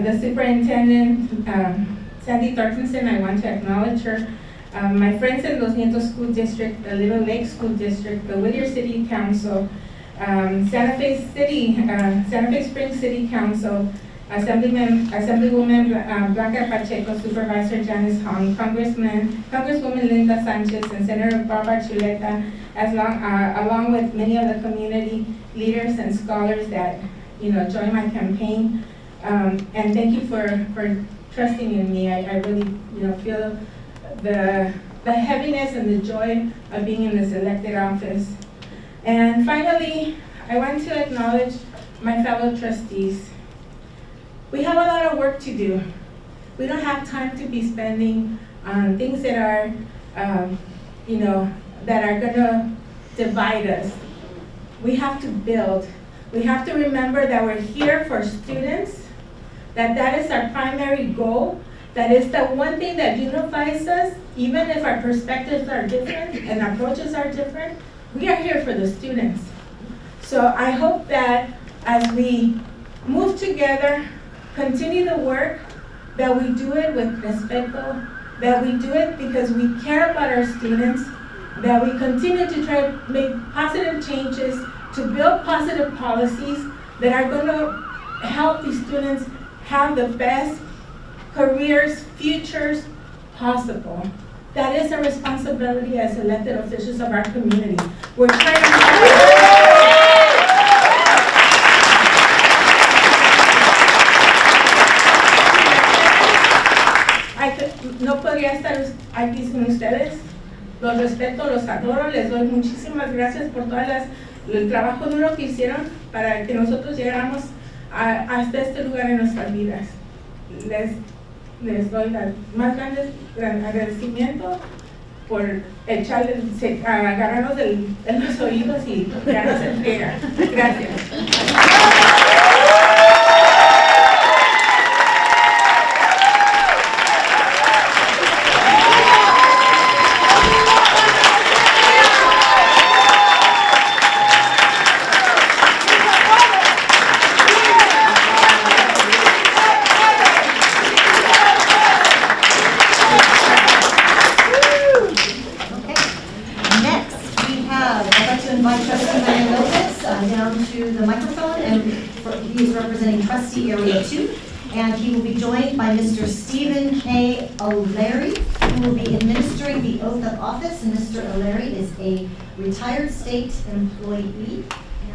the superintendent, Sandy Thorstensen, I want to acknowledge her. My friends in Los Nietos School District, the Little Lake School District, the Whittier City Council, Santa Fe Springs City Council, Assemblywoman Blanca Pacheco, Supervisor Janice Hong, Congresswoman Linda Sanchez, and Senator Barbara Chuleta, along with many of the community leaders and scholars that joined my campaign. And thank you for trusting in me. I really feel the heaviness and the joy of being in this elected office. And finally, I want to acknowledge my fellow trustees. We have a lot of work to do. We don't have time to be spending on things that are, that are gonna divide us. We have to build. We have to remember that we're here for students, that is our primary goal, that is the one thing that unifies us, even if our perspectives are different and approaches are different, we are here for the students. So I hope that as we move together, continue the work, that we do it with respeto, that we do it because we care about our students, that we continue to try to make positive changes, to build positive policies that are going to help these students have the best careers, futures possible. That is a responsibility as elected officials of our community. We're trying no podría estar aquí sin ustedes. Los respeto, los adoro, les doy muchísimas gracias por el trabajo duro que hicieron para que nosotros llegáramos hasta este lugar en nuestras vidas. Les doy el más grande agradecimiento por agarrarnos de los oídos y darnos el friega. Gracias. Trustee Area 2, and he will be joined by Mr. Stephen K. O'Leary, who will be administering the oath of office. And Mr. O'Leary is a retired state employee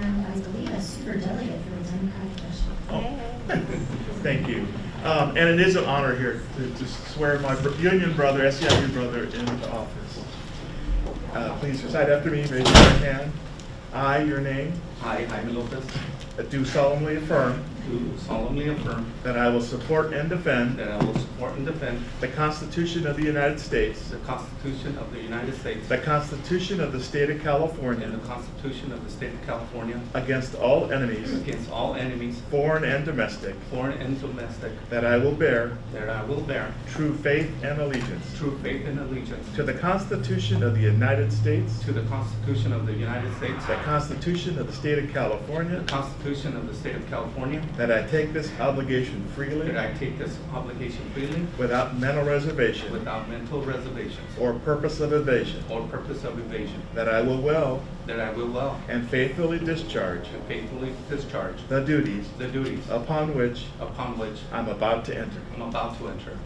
and I believe a super delegate for the Democratic National. Thank you. And it is an honor here to swear my union brother, SEIU brother, into office. Please recite after me, raise your right hand. I, your name. I, Jaime Lopez. Do solemnly affirm. Do solemnly affirm. That I will support and defend. That I will support and defend. The Constitution of the United States. The Constitution of the United States. The Constitution of the State of California. And the Constitution of the State of California. Against all enemies. Against all enemies. Foreign and domestic. Foreign and domestic. That I will bear. That I will bear. True faith and allegiance. True faith and allegiance. To the Constitution of the United States. To the Constitution of the United States. The Constitution of the State of California. The Constitution of the State of California. That I take this obligation freely. That I take this obligation freely. Without mental reservation. Without mental reservations. Or purpose of evasion. Or purpose of evasion. That I will well. That I will well. And faithfully discharge. And faithfully discharge. The duties. The duties. Upon which. Upon which. I'm about to enter. I'm about to enter.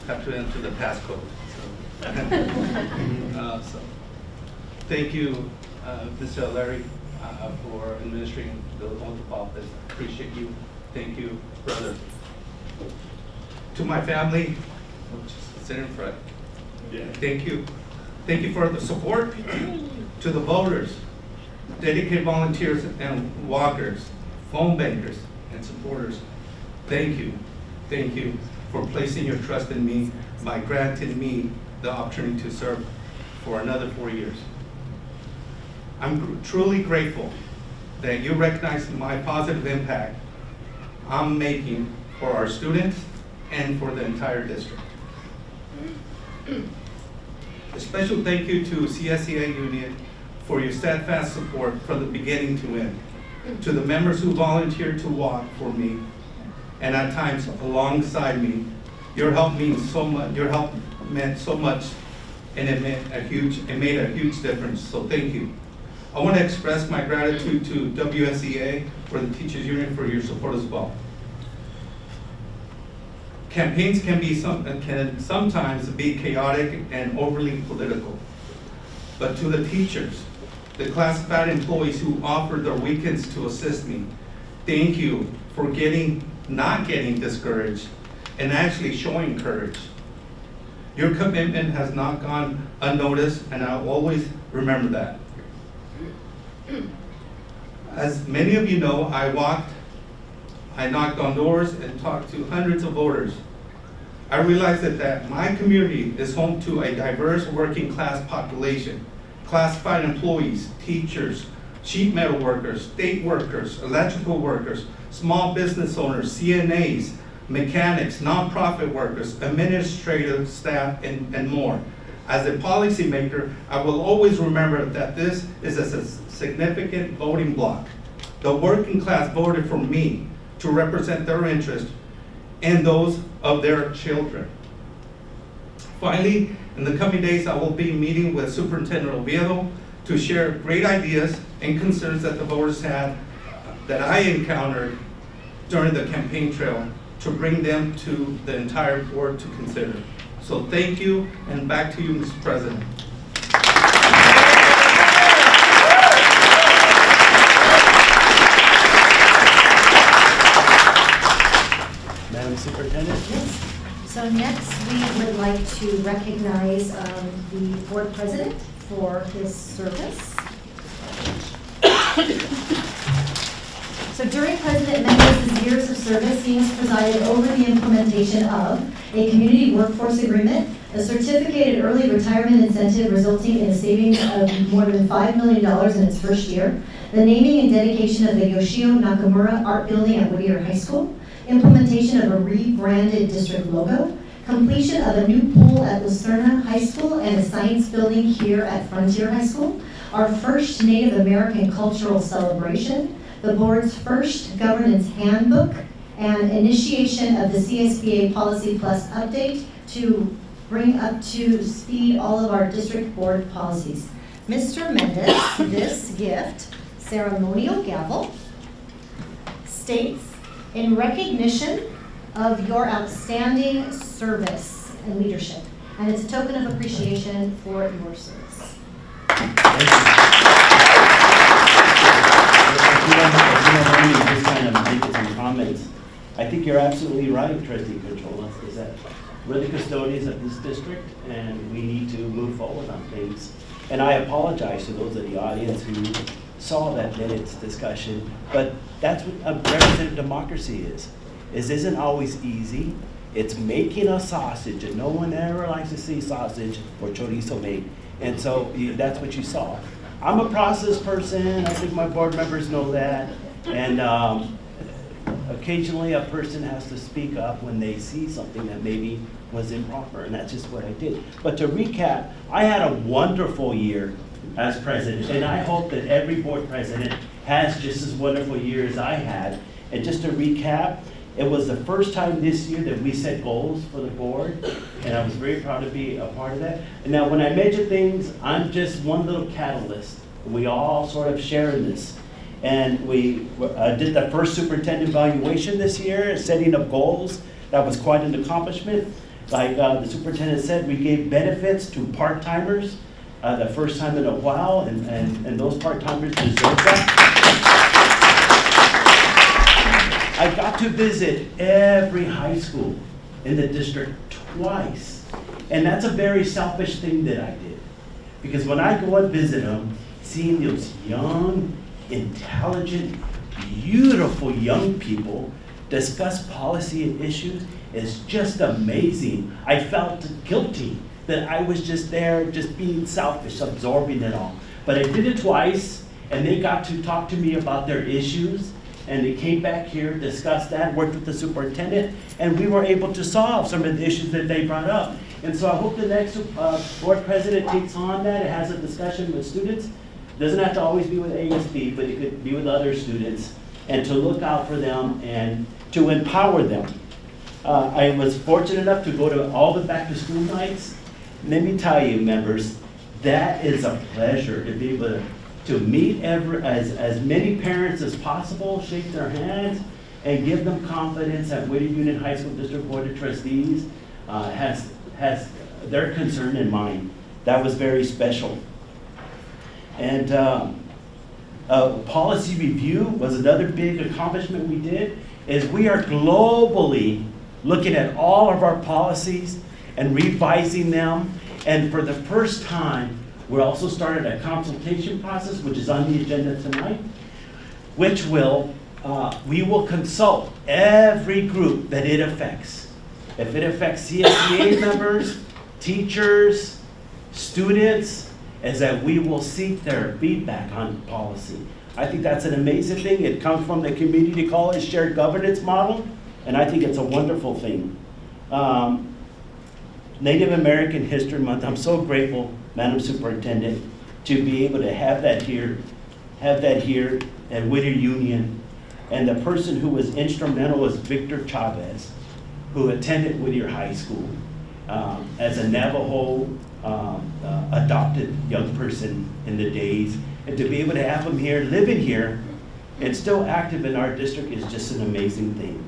Have to enter the passcode. So thank you, Mr. O'Leary, for administering the oath of office. Appreciate you. Thank you, brother. To my family, just sit in front. Thank you. Thank you for the support. To the voters, dedicated volunteers and walkers, phone bankers, and supporters, thank you. Thank you for placing your trust in me by granting me the opportunity to serve for another 4 years. I'm truly grateful that you recognize my positive impact I'm making for our students and for the entire district. A special thank you to CSEA Union for your steadfast support from the beginning to end. To the members who volunteered to walk for me and at times alongside me, your help means so much. Your help meant so much, and it made a huge difference. So thank you. I want to express my gratitude to WSEA for the Teachers Union for your support as well. Campaigns can sometimes be chaotic and overly political, but to the teachers, the classified employees who offered their weekends to assist me, thank you for not getting discouraged and actually showing courage. Your commitment has not gone unnoticed, and I'll always remember that. As many of you know, I knocked on doors and talked to hundreds of voters. I realized that my community is home to a diverse working class population, classified employees, teachers, sheet metal workers, state workers, electrical workers, small business owners, CNAs, mechanics, nonprofit workers, administrative staff, and more. As a policymaker, I will always remember that this is a significant voting bloc. The working class voted for me to represent their interests and those of their children. Finally, in the coming days, I will be meeting with Superintendent Oviedo to share great ideas and concerns that the voters had that I encountered during the campaign trail to bring them to the entire board to consider. So thank you, and back to you, Mr. President. Madam Superintendent? Yes. So next, we would like to recognize the board president for his service. So during President Mendez's years of service, he has presided over the implementation of a community workforce agreement, a certificated early retirement incentive resulting in a savings of more than $5 million in its first year, the naming and dedication of the Yoshio Nakamura Art Building at Whittier High School, implementation of a rebranded district logo, completion of a new pool at Lucerna High School and a science building here at Frontier High School, our first Native American cultural celebration, the board's first governance handbook, and initiation of the CSBA Policy Plus update to bring up to speed all of our district board policies. Mr. Mendez, this gift, ceremonial gavel, states, in recognition of your outstanding service and leadership, and it's a token of appreciation for your service. Just kind of making some comments. I think you're absolutely right, Trustee Controlla, is that we're the custodians of this district and we need to move forward on things. And I apologize to those in the audience who saw that minutes discussion, but that's what a representative democracy is. It isn't always easy. It's making a sausage, and no one ever likes to see sausage or chorizo made. And so that's what you saw. I'm a process person. I think my board members know that. And occasionally a person has to speak up when they see something that maybe was improper, and that's just what I did. But to recap, I had a wonderful year as president, and I hope that every board president has just as wonderful year as I had. And just to recap, it was the first time this year that we set goals for the board, and I was very proud to be a part of that. And now when I measure things, I'm just one little catalyst. We all sort of share in this. And we did the first superintendent evaluation this year, setting up goals. That was quite an accomplishment. Like the superintendent said, we gave benefits to part-timers the first time in a while, and those part-timers deserve that. I got to visit every high school in the district twice. And that's a very selfish thing that I did. Because when I go and visit them, seeing those young, intelligent, beautiful young people discuss policy and issues is just amazing. I felt guilty that I was just there, just being selfish, absorbing it all. But I did it twice, and they got to talk to me about their issues, and they came back here, discussed that, worked with the superintendent, and we were able to solve some of the issues that they brought up. And so I hope the next board president takes on that and has a discussion with students. Doesn't have to always be with ASB, but it could be with other students, and to look out for them and to empower them. I was fortunate enough to go to all the back to school nights. Let me tell you, members, that is a pleasure to be able to meet as many parents as possible, shake their hands, and give them confidence that Whittier Union High School District Board of Trustees has their concern in mind. That was very special. And policy review was another big accomplishment we did, is we are globally looking at all of our policies and revising them. And for the first time, we also started a consultation process, which is on the agenda tonight, which we will consult every group that it affects. If it affects CSEA members, teachers, students, is that we will seek their feedback on policy. I think that's an amazing thing. It comes from the community college shared governance model, and I think it's a wonderful thing. Native American History Month, I'm so grateful, Madam Superintendent, to be able to have that here at Whittier Union. And the person who was instrumental was Victor Chavez, who attended Whittier High School as a Navajo adopted young person in the days. And to be able to have him here, living here, and still active in our district is just an amazing thing.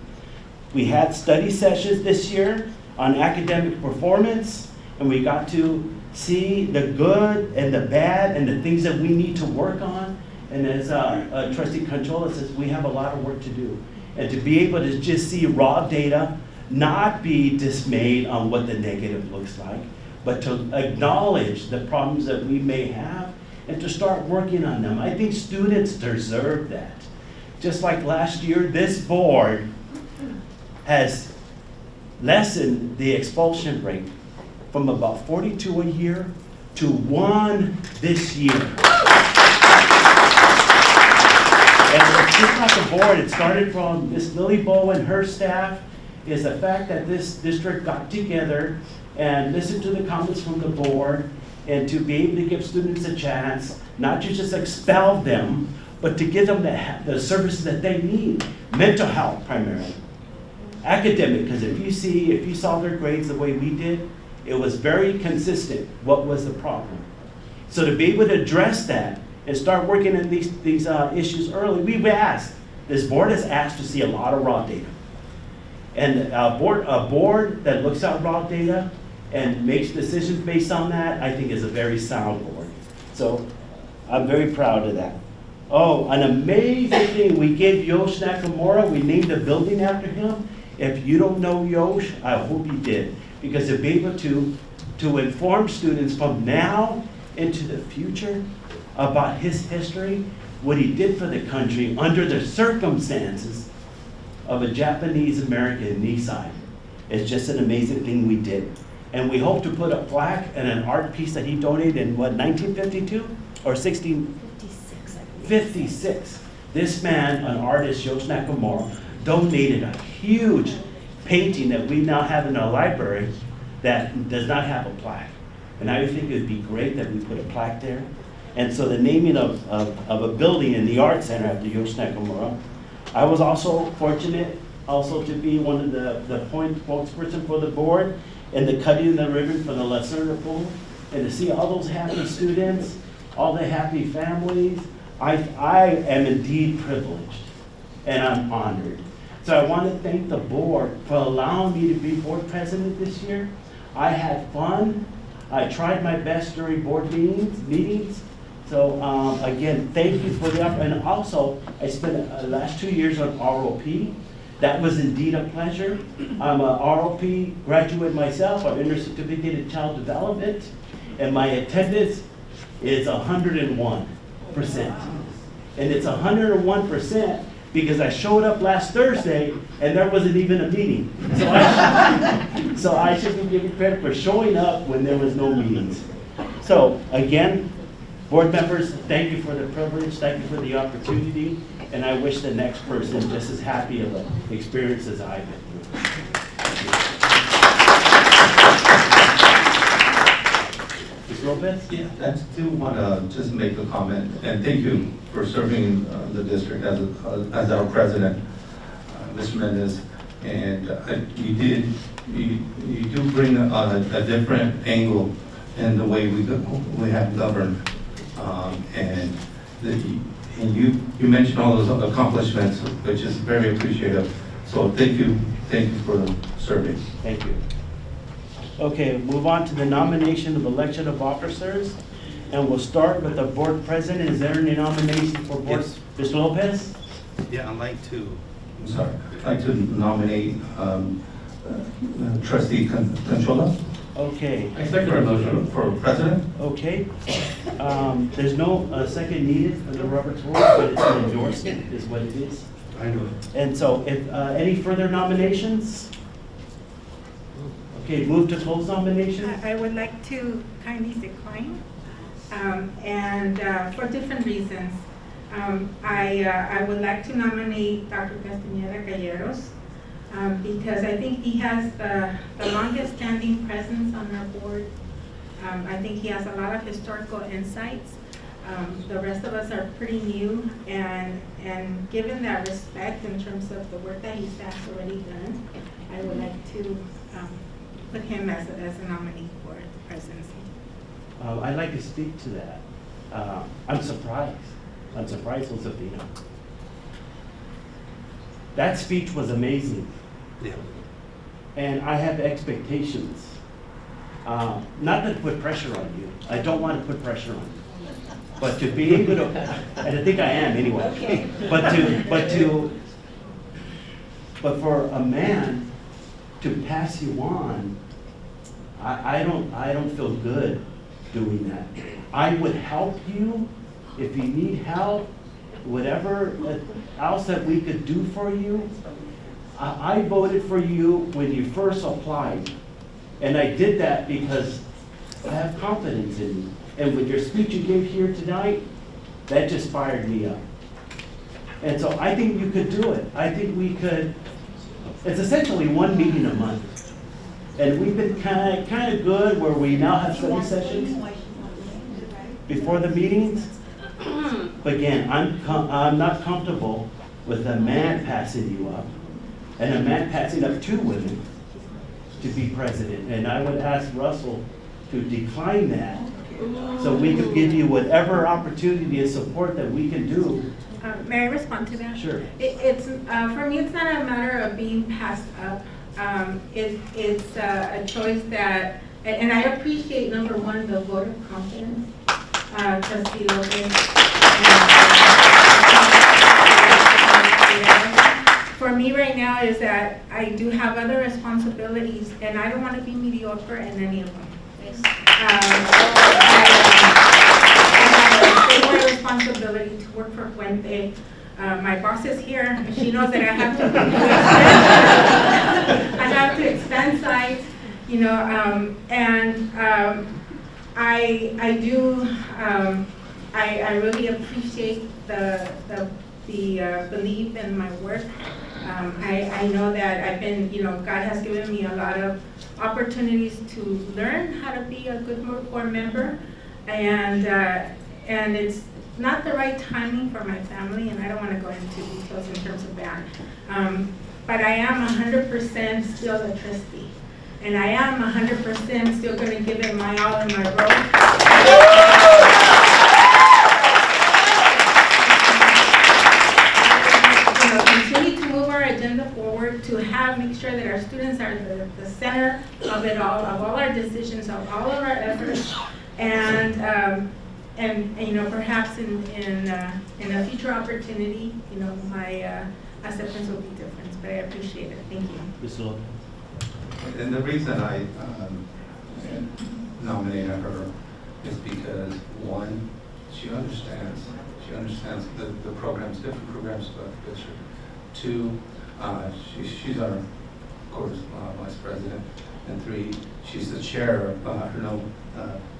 We had study sessions this year on academic performance, and we got to see the good and the bad and the things that we need to work on. And as Trustee Conchola says, we have a lot of work to do. And to be able to just see raw data, not be dismayed on what the negative looks like, but to acknowledge the problems that we may have and to start working on them. I think students deserve that. Just like last year, this board has lessened the expulsion rate from about 42 a year to 1 this year. And it's just like the board, it started from Ms. Lily Bowe and her staff, is the fact that this district got together and listened to the comments from the board and to be able to give students a chance, not to just expel them, but to give them the services that they need. Mental health primarily. Academic, because if you saw their grades the way we did, it was very consistent what was the problem. So to be able to address that and start working on these issues early, this board has asked to see a lot of raw data. And a board that looks at raw data and makes decisions based on that, I think is a very sound board. So I'm very proud of that. Oh, an amazing thing, we gave Yosh Nakamura, we named a building after him. If you don't know Yosh, I hope you did. Because to be able to inform students from now into the future about his history, what he did for the country under the circumstances of a Japanese American in Nisei. It's just an amazing thing we did. And we hope to put a plaque and an art piece that he donated in 1952 or 56. This man, an artist, Yosh Nakamura, donated a huge painting that we now have in our library that does not have a plaque. And I think it would be great that we put a plaque there. And so the naming of a building in the Art Center after Yosh Nakamura. I was also fortunate to be one of the point spokesperson for the board in the cutting of the ribbon for the Lacerda Pool. And to see all those happy students, all the happy families, I am indeed privileged and I'm honored. So I want to thank the board for allowing me to be board president this year. I had fun. I tried my best during board meetings. So again, thank you for the opportunity. And also, I spent the last 2 years on ROP. That was indeed a pleasure. I'm a ROP graduate myself. I'm Intercertificate in Child Development. And my attendance is 101%. And it's 101% because I showed up last Thursday and there wasn't even a meeting. So I should be given credit for showing up when there was no meetings. So again, board members, thank you for the privilege, thank you for the opportunity, and I wish the next person just as happy of an experience as I've been through. Ms. Lopez? Yeah, I still want to just make a comment, and thank you for serving the district as our president, Mr. Mendez. And you do bring a different angle in the way we have governed. And you mentioned all those accomplishments, which is very appreciative. So thank you for serving. Thank you. Okay, move on to the nomination of election of officers. And we'll start with the board president. Is there any nomination for board? Yes. Mr. Lopez? Yeah, I'd like to nominate Trustee Conchola. Okay. I second the motion for president. Okay. There's no second needed under Robert's rules, but it's an endorsement is what it is. I know. And so if, any further nominations? Okay, move to close nominations. I would like to kindly decline, and for different reasons. I would like to nominate Dr. Castañeda Calleros because I think he has the longest standing presence on our board. I think he has a lot of historical insights. The rest of us are pretty new, and given that respect in terms of the work that he's already done, I would like to put him as a nominee for the presidency. I'd like to speak to that. I'm surprised. I'm surprised, Josefina. That speech was amazing. Yeah. And I have expectations. Not to put pressure on you. I don't want to put pressure on you. But to be able to, and I think I am anyway. Okay. But for a man to pass you on, I don't feel good doing that. I would help you if you need help, whatever else that we could do for you. I voted for you when you first applied, and I did that because I have confidence in you. And with your speech you gave here tonight, that just fired me up. And so I think you could do it. I think we could. It's essentially one meeting a month. And we've been kind of good where we now have study sessions before the meetings. But again, I'm not comfortable with a man passing you up and a man passing up two women to be president. And I would ask Russell to decline that so we could give you whatever opportunity and support that we can do. May I respond to that? Sure. It's for me, it's not a matter of being passed up. It's a choice that, and I appreciate, number one, the vote of confidence, Trustee Lopez. For me right now is that I do have other responsibilities, and I don't want to be mediocre in any of them. I have a responsibility to work for Puente. My boss is here, and she knows that I have to expand sites, you know, and I really appreciate the belief in my work. I know that I've been, you know, God has given me a lot of opportunities to learn how to be a good board member, and it's not the right timing for my family, and I don't want to go into details in terms of that. But I am 100% still a trustee, and I am 100% still going to give it my all in my role. Continue to move our agenda forward, to make sure that our students are the center of it all, of all our decisions, of all of our efforts, and you know, perhaps in a future opportunity, you know, my acceptance will be different, but I appreciate it. Thank you. Ms. Lopez. And the reason I nominated her is because, one, she understands the programs, different programs throughout the district. Two, she's our, of course, vice president. And three, she's the chair of,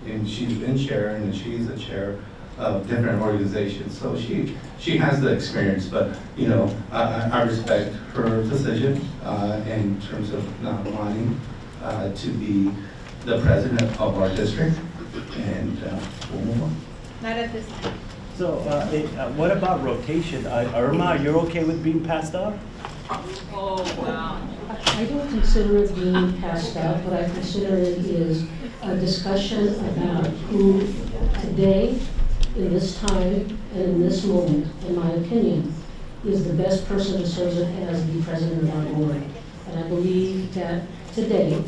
and she's been chair, and she's the chair of different organizations. So she has the experience, but, you know, I respect her decision in terms of not wanting to be the president of our district, and we'll move on. Not at this time. So what about rotation? Irma, you're okay with being passed up? Oh, wow. I don't consider it being passed out. What I consider it is a discussion about who today, in this time, and in this moment, in my opinion, is the best person to serve as the president of our board. And I believe that today,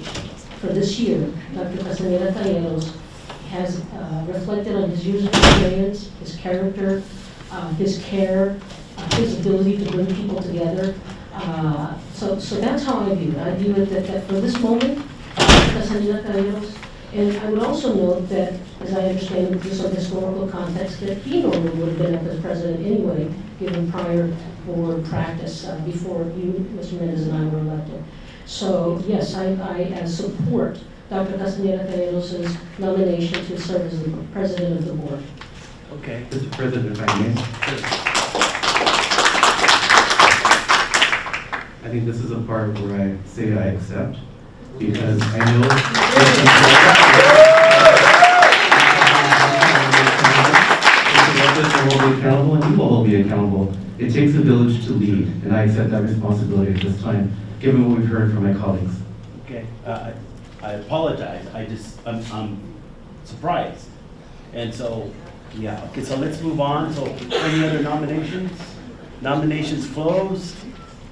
for this year, Dr. Castañeda Calleros has reflected on his years of experience, his character, his care, his ability to bring people together. So that's how I view it. I view it that for this moment, Castaneda Calleros. And I would also note that, as I understand it, just of historical context, that he normally would have been up as president anyway, given prior board practice before you, Mr. Mendez, and I were elected. So, yes, I support Dr. Castaneda Calleros' nomination to serve as the president of the board. Okay. Mr. President, if I may. I think this is a part where I say I accept, because I know Mr. Lopez will be accountable and you will hold me accountable. It takes a village to lead, and I accept that responsibility at this time, given what we've heard from my colleagues. Okay, I apologize, I'm surprised. And so, yeah, okay, so let's move on. So any other nominations? Nominations closed.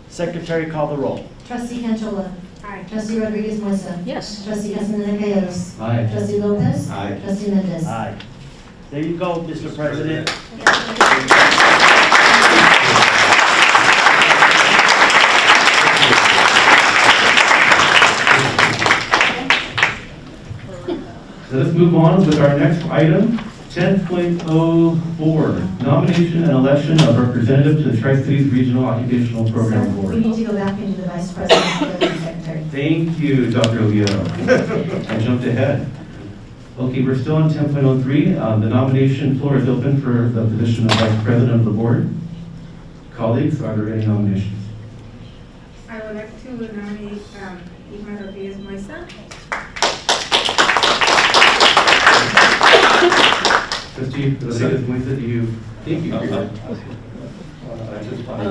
Secretary, call the roll. Trustee Canchola. Aye. Trustee Rodriguez Moisa. Yes. Trustee Castaneda Calleros. Aye. Trustee Lopez. Aye. Trustee Mendez. Aye. There you go, Mr. President. Let us move on with our next item, 10.04, nomination and election of representative to the Tri-Cities Regional Occupational Program We Board. need to go back into the vice president and the secretary. Thank you, Dr. Oviedo. I jumped ahead. Okay, we're still on 10.03. The nomination floor is open for the position of Vice President of the Board. Colleagues, are there any nominations? I would like to nominate Irma Rodriguez Moisa. Trustee Rodriguez Moisa, do you? Thank you. I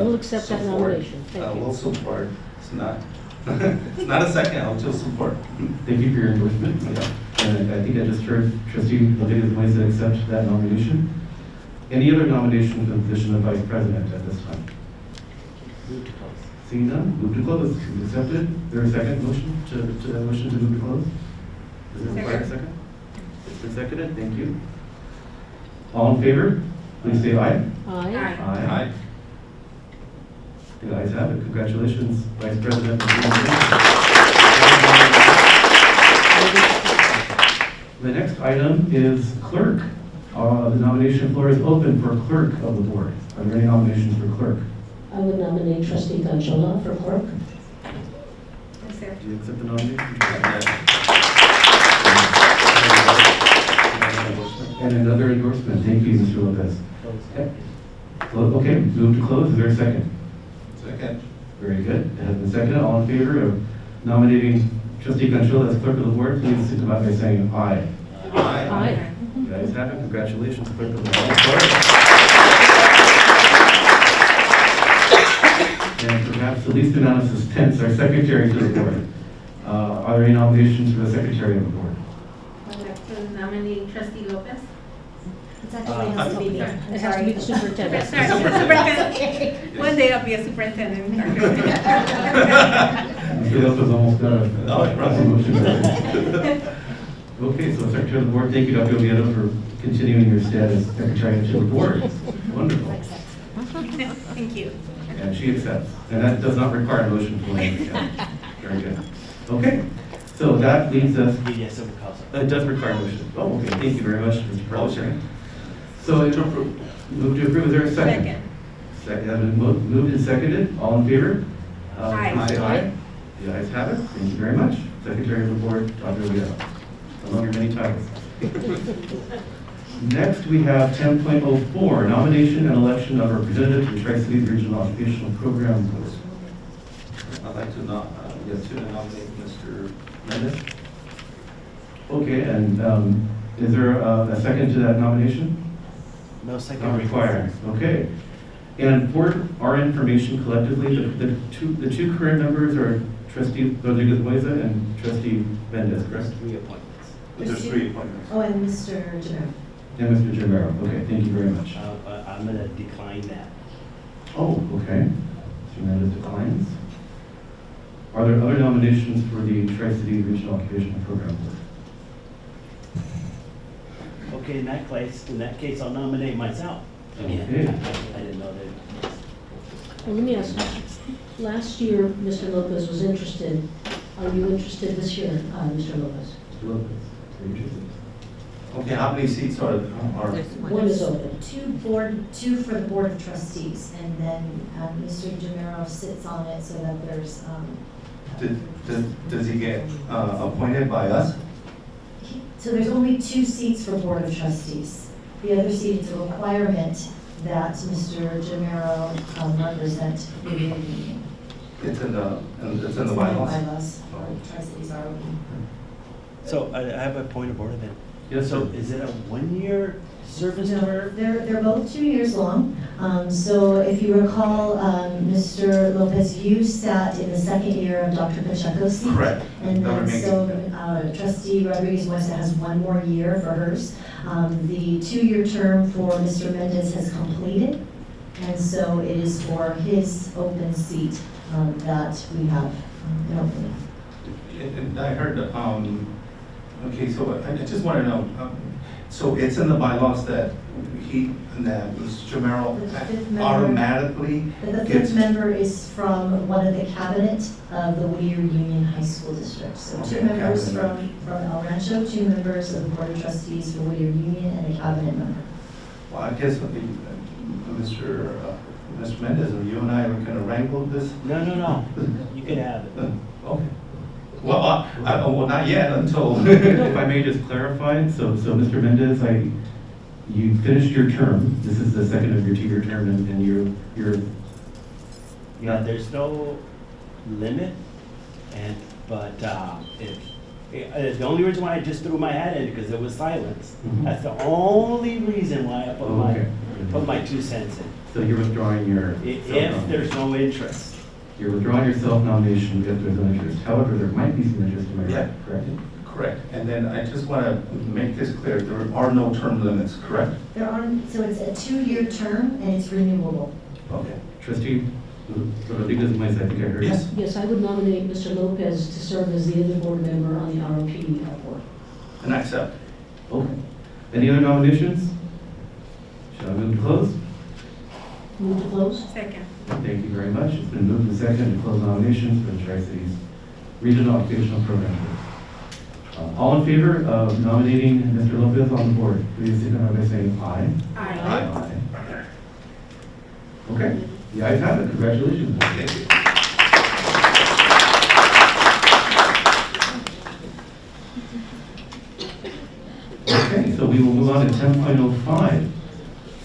will accept that nomination. I Thank you. will support. It's not, it's not a second, I'll just support. Thank you for your endorsement. And I think I just heard Trustee Rodriguez Moisa accept that nomination. Any other nominations for the position of Vice President at this time? Move to close. Seeing none, move to close. Is accepted. Is there a second motion to that motion to move to close? Is there required a second? It's been seconded. Thank you. All in favor, please say aye. Aye. Aye. The ayes have it. Congratulations, Vice President. The next item is clerk. The nomination floor is open for clerk of the board. Are there any nominations for clerk? I would nominate Trustee Canchola for clerk. Accept. Do you accept the nomination? And another endorsement. Thank you, Mr. Lopez. Okay. Well, okay, move to close. Is there a second? Second. Very good. It has been seconded. All in favor of nominating Trustee Canchola as clerk of the board, please signify by saying aye. Aye. You guys have it. Congratulations, clerk of the board. And perhaps the least amount of suspense, our secretary to the board. Are there any nominations for the secretary of the board? I'd like to nominate Trustee Lopez. It's actually has to be me. It has to be the superintendent. Sorry, superintendent. One day I'll be a superintendent. Mr. Lopez almost got a promotion. Okay, so Secretary of the Board, thank you, Dr. Oviedo, for continuing your status as Secretary to the Board. Wonderful. Thank you. And she accepts. And that does not require a motion for language. Very good. Okay, so that leads us, Yes, it will cause. it does require a motion. Oh, okay, thank you very much, Mr. President. So, move to approve, is there a second? Second, has been moved and seconded, all in favor? Aye. Please say aye. The ayes have it, thank you very much. Secretary of the Board, Dr. Oviedo. Among your many titles. Next, we have 10.04, nomination and election of representative to the Tri-Cities Regional Occupational Program Board. I'd like to nominate Mr. Mendez? Okay, and is there a second to that nomination? No second. Not required, okay. And for our information collectively, the two current members are Trustee Rodriguez Moisa and Trustee Mendez, correct? Three appointments. But there's three appointments. Oh, and Mr. Jamero. And Mr. Jamero, okay, thank you very much. I'm going to decline that. Oh, okay. Mr. Mendez declines. Are there other nominations for the Tri-City Regional Occupational Program Board? Okay, in that case, I'll nominate myself. Again. Okay. I didn't know that. Well, let me ask you, last year, Mr. Lopez was interested Are you interested this year, Mr. Lopez? Mr. Lopez, are you interested? Okay, how many seats are? One is open. Two for the Board of Trustees, and then Mr. Jamero sits on it so that there's, Does he get appointed by us? so there's only 2 seats for Board of Trustees. The other seat is a requirement that Mr. Jamero represent the union. It's in the It's in the bylaws? bylaws, Board of Trustees are open. So I have a point of order then. Yes, So sir. is it a 1-year service No, term? they're both 2 years long. So if you recall, Mr. Lopez, you sat in the second year of Dr. Pacheco's seat. Correct. And That would then make so trustee Rodriguez-West has 1 more year for hers. The 2-year term for Mr. Mendez has completed. And so it is for his open seat that we have an opening. And I heard, okay, so I just want to know, so it's in the bylaws that Mr. Jamero The fifth member- automatically The gets? 5th member is from one of the cabinet of the Whittier Union High School District. So 2 Okay, members cabinet. from El Rancho, 2 members of the Board of Trustees for Whittier Union, and a cabinet member. Well, I guess Mr. Mendez, you and I are going to wrangle this? No. You can have it. Okay. Well, well, not yet until. If I may just clarify, so Mr. Mendez, you finished your term. This is the second of your 2-year term, and you're. Yeah, there's no limit, but if, the only reason why I just threw my hat in, because it was silence. Mhm. That's the only reason why I Okay. put my 2 cents in. So you're withdrawing your. If there's no interest. You're withdrawing your self-nomination if there's no interest. However, there might be some interest, am I Yeah. right? Correct? Correct. And then I just want to make this clear, there are no term limits, correct? So it's a 2-year term and it's renewable. Okay. Trustee Rodriguez, I think I heard. Yes. Yes, I would nominate Mr. Lopez to serve as the other board member on the ROPD board. And I accept. Okay. Any other nominations? Shall I move to close? Move to close? Second. Thank you very much. It's been moved and seconded to close nominations for the Tri-Cities Regional Occupational Program. All in favor of nominating Mr. Lopez on the board, please signify by saying aye. Aye. Okay, the ayes have it. Congratulations. Thank you. Okay, so we will move on to 10.05.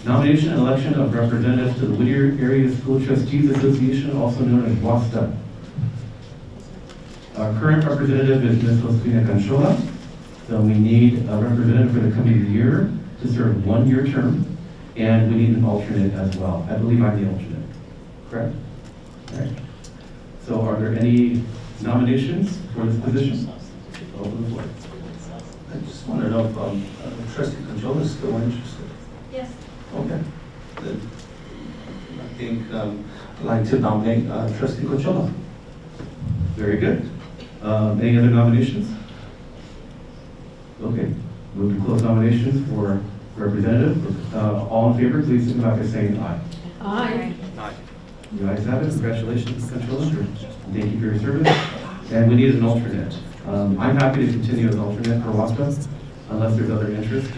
Nomination and election of representatives to the Whittier Area School Trustees Association, also known as WASTA. Our current representative is Ms. Josefina Canchola. So we need a representative for the coming year to serve 1-year term, and we need an alternate as well. I believe I'm the alternate, correct? All right. So are there any nominations for this position? Open the floor. I just want to know if Trustee Conjola is still interested. Yes. Okay. Then I think I'd like to nominate Trustee Conjola. Very good. Any other nominations? Okay, move to close nominations for representative. All in favor, please signify by saying aye. Aye. You guys have it. Congratulations, Controller. Thank you for your service. And we need an alternate. I'm happy to continue as alternate for WASPA, unless there's other interest.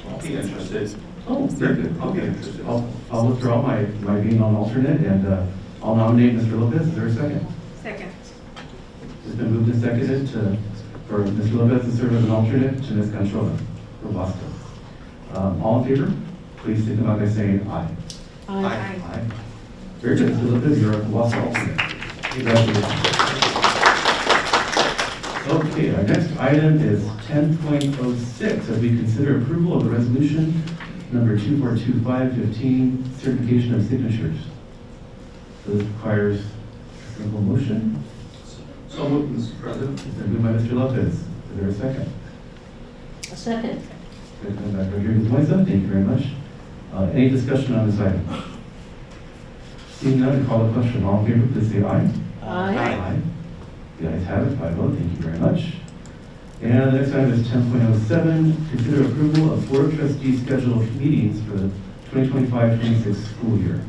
I'll be interested. Oh, very good. I'll be interested. I'll withdraw my being on alternate, and I'll nominate Mr. Lopez. Is there a second? Second. It's been moved and seconded for Mr. Lopez to serve as an alternate to Ms. Canchola for WASPA. All in favor, please signify by saying aye. Aye. Aye. Very good, Mr. Lopez, you're a WASPA alternate. Congratulations. Okay, our next item is 10.06, as we consider approval of the resolution number 242515, certification of signatures. So this requires a simple motion. So moved, Mr. President. It's been moved by Mr. Lopez. Is there a second? A second. Second by Rodriguez Moisa. Thank you very much. Any discussion on this item? Seeing none, I call the question. All in favor, please say aye. Aye. The ayes have it, 5 vote. Thank you very much. And the next item is 10.07, consider approval of Board of Trustees scheduled meetings for the 2025-26 school year.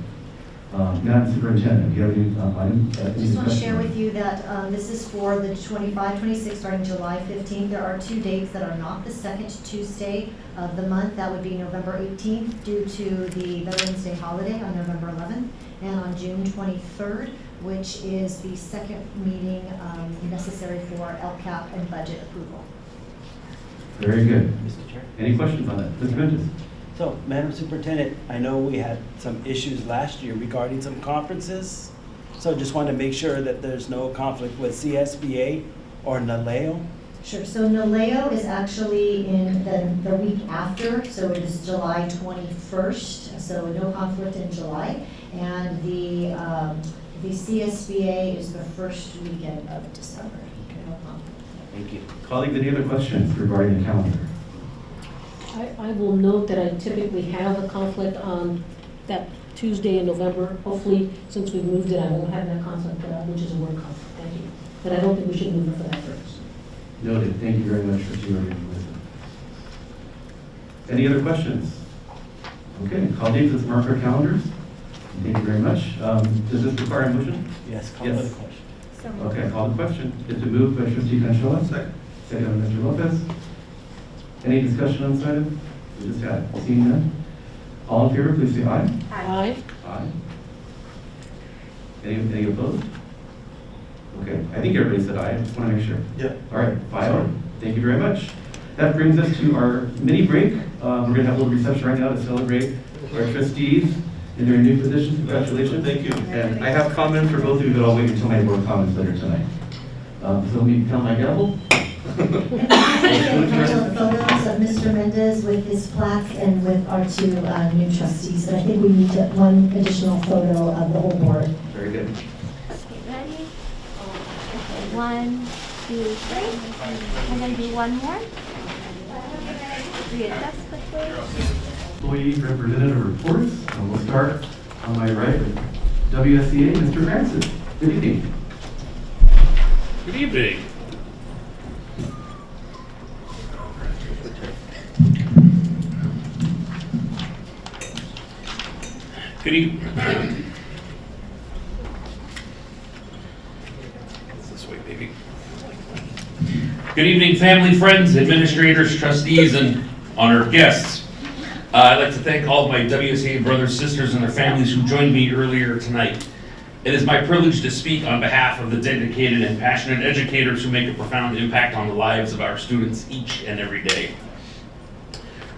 Madam Superintendent, do you have any items? any Just want to discussion? share with you that this is for the 25-26, starting July 15th. There are 2 dates that are not the second Tuesday of the month. That would be November 18th due to the Veterans Day holiday on November 11th, and on June 23rd, which is the second meeting necessary for LCAP and budget approval. Very good. Mr. Chair? Any questions on that? Mr. Ventus? So, Madam Superintendent, I know we had some issues last year regarding some conferences. So just want to make sure that there's no conflict with CSBA or NALEO. Sure, so NALEO is actually in the week after, so it is July 21st, so no conflict in July. And the CSBA is the first weekend of December. No conflict. Thank you. Colleagues, any other questions regarding the calendar? I will note that I typically have a conflict on that Tuesday in November. Hopefully, since we've moved it, I won't have that conflict, which is a work conflict. Thank you. But I don't think we should move it for that purpose. Noted. Thank you very much for sharing with us. Any other questions? Okay, colleagues, let's mark our calendars. Thank you very much. Does this require a motion? Yes, call for the question. Okay, call the question. It's been moved by Trustee Canchola. Second. Second by Mr. Lopez. Any discussion on this item? We just had. Seeing none. All in favor, please say aye. Aye. Aye. Any opposed? Okay, I think everybody said aye. I just want to make sure. Yeah. All right, 5-0. Thank you very much. That brings us to our mini break. We're going to have a little reception right now to celebrate our trustees in their new positions. Congratulations. Thank you. And I have comments for both of you, but I'll wait until my board comments later tonight. So let me count my gavel. Photos of Mr. Mendez with his plaque and with our 2 new trustees. But I think we need one additional photo of the whole board. Very good. Okay, ready? Okay, 1, 2, 3. And then do one more. Readjust quickly. Employee representative reports. And we'll start on my right with WSEA, Mr. Francis. Good evening. Good evening. Good evening. It's this way, baby. Good evening, family, friends, administrators, trustees, and honored guests. I'd like to thank all of my WSA brothers, sisters, and their families who joined me earlier tonight. It is my privilege to speak on behalf of the dedicated and passionate educators who make a profound impact on the lives of our students each and every day.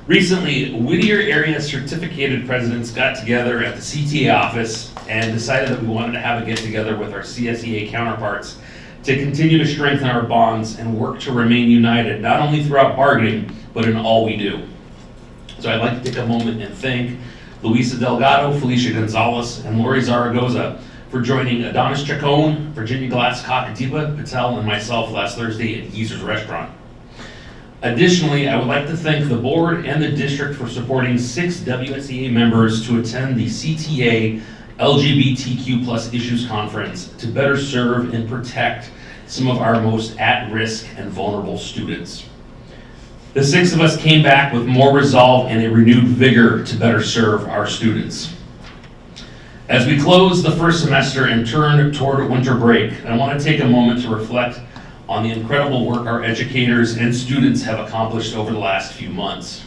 Recently, Whittier area certificated presidents got together at the CTA office and decided that we wanted to have a get-together with our CSEA counterparts to continue to strengthen our bonds and work to remain united, not only throughout bargaining, but in all we do. So I'd like to take a moment and thank Luisa Delgado, Felicia Gonzalez, and Lori Zaragoza for joining Adonis Chacon, Virginia Glass, Kakatiba, Patel, and myself last Thursday at Geezer's Restaurant. Additionally, I would like to thank the board and the district for supporting 6 WSEA members to attend the CTA LGBTQ+ Issues Conference to better serve and protect some of our most at-risk and vulnerable students. The 6 of us came back with more resolve and a renewed vigor to better serve our students. As we close the first semester and turn toward winter break, I want to take a moment to reflect on the incredible work our educators and students have accomplished over the last few months.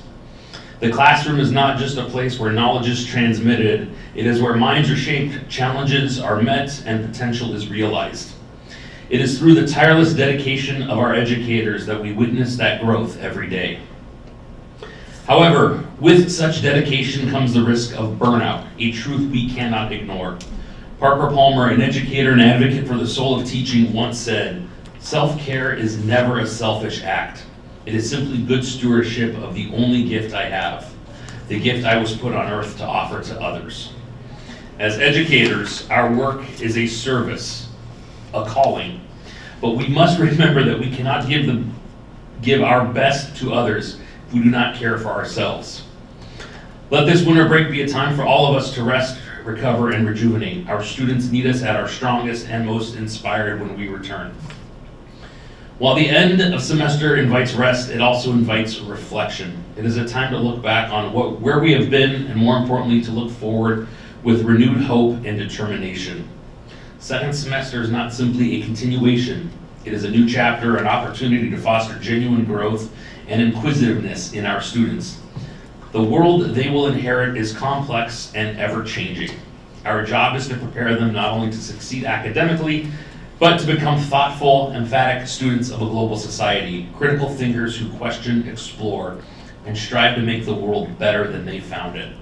The classroom is not just a place where knowledge is transmitted, it is where minds are shaped, challenges are met, and potential is realized. It is through the tireless dedication of our educators that we witness that growth every day. However, with such dedication comes the risk of burnout, a truth we cannot ignore. Parker Palmer, an educator and advocate for the soul of teaching, once said, "Self-care is never a selfish act. It is simply good stewardship of the only gift I have, the gift I was put on earth to offer to others." As educators, our work is a service, a calling, but we must remember that we cannot give our best to others if we do not care for ourselves. Let this winter break be a time for all of us to rest, recover, and rejuvenate. Our students need us at our strongest and most inspired when we return. While the end of semester invites rest, it also invites reflection. It is a time to look back on where we have been, and more importantly, to look forward with renewed hope and determination. Second semester is not simply a continuation. It is a new chapter, an opportunity to foster genuine growth and inquisitiveness in our students. The world they will inherit is complex and ever-changing. Our job is to prepare them not only to succeed academically, but to become thoughtful, emphatic students of a global society, critical thinkers who question, explore, and strive to make the world better than they found it.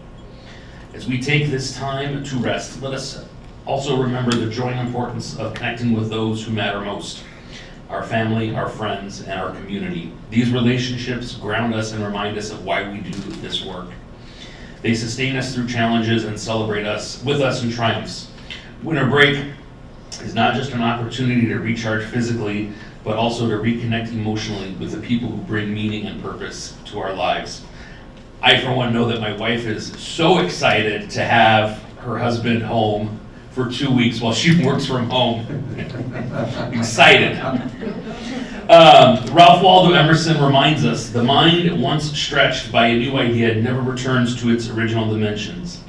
As we take this time to rest, let us also remember the joy and importance of connecting with those who matter most: our family, our friends, and our community. These relationships ground us and remind us of why we do this work. They sustain us through challenges and celebrate us with us in triumphs. Winter break is not just an opportunity to recharge physically, but also to reconnect emotionally with the people who bring meaning and purpose to our lives. I, for one, know that my wife is so excited to have her husband home for 2 weeks while she works from home. Excited. Ralph Waldo Emerson reminds us, the mind once stretched by a new idea never returns to its original dimensions.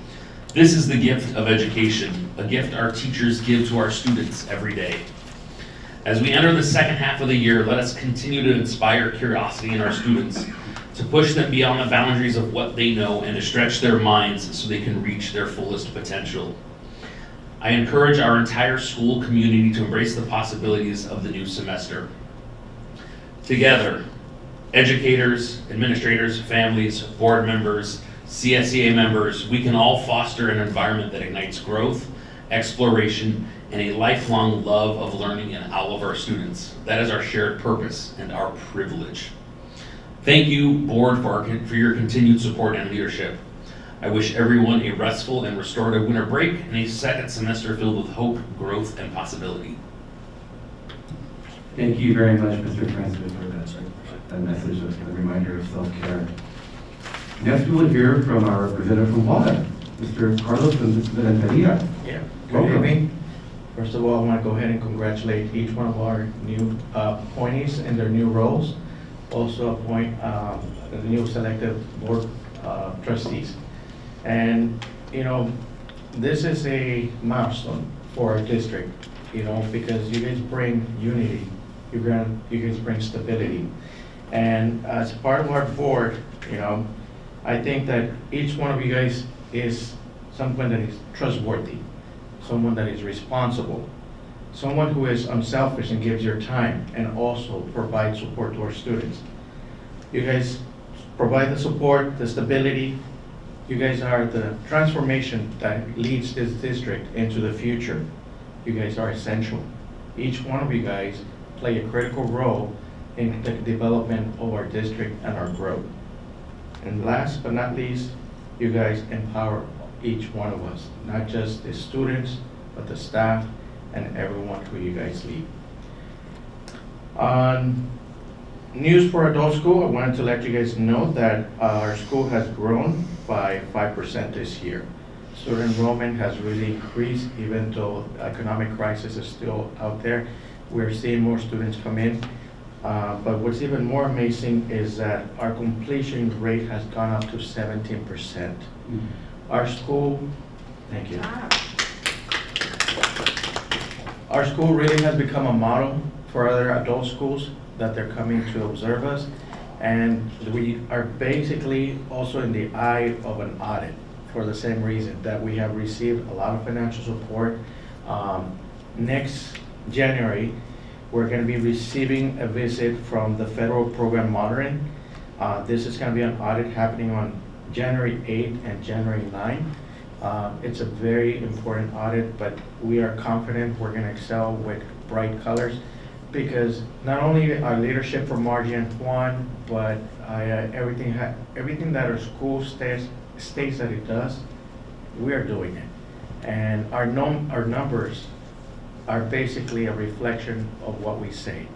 This is the gift of education, a gift our teachers give to our students every day. As we enter the second half of the year, let us continue to inspire curiosity in our students, to push them beyond the boundaries of what they know and to stretch their minds so they can reach their fullest potential. I encourage our entire school community to embrace the possibilities of the new semester. Together, educators, administrators, families, board members, CSEA members, we can all foster an environment that ignites growth, exploration, and a lifelong love of learning in all of our students. That is our shared purpose and our privilege. Thank you, board, for your continued support and leadership. I wish everyone a restful and restorative winter break and a second semester filled with hope, growth, and possibility. Thank you very much, Mr. Transfer, for that message of the reminder of self-care. Next, we will hear from our representative from WADA, Mr. Carlos Renteria. Yeah, good evening. First of all, I want to go ahead and congratulate each one of our new appointees in their new roles. Also appoint the new selected board trustees. And, you know, this is a milestone for our district, you know, because you guys bring unity, you guys bring stability. And as part of our board, you know, I think that each one of you guys is someone that is trustworthy, someone that is responsible, someone who is unselfish and gives your time and also provides support to our students. You guys provide the support, the stability. You guys are the transformation that leads this district into the future. You guys are essential. Each one of you guys play a critical role in the development of our district and our growth. And last but not least, you guys empower each one of us, not just the students, but the staff and everyone who you guys lead. On news for adult school, I wanted to let you guys know that our school has grown by 5% this year. Student enrollment has really increased, even though the economic crisis is still out there. We're seeing more students come in. But what's even more amazing is that our completion rate has gone up to 17%. Our school, thank you. Our school really has become a model for other adult schools that they're coming to observe us. And we are basically also in the eye of an audit for the same reason that we have received a lot of financial support. Next January, we're going to be receiving a visit from the federal program monitoring. This is going to be an audit happening on January 8th and January 9th. It's a very important audit, but we are confident we're going to excel with bright colors, because not only our leadership from Margie and Juan, but everything that our school states that it does, we are doing it. And our numbers are basically a reflection of what we say.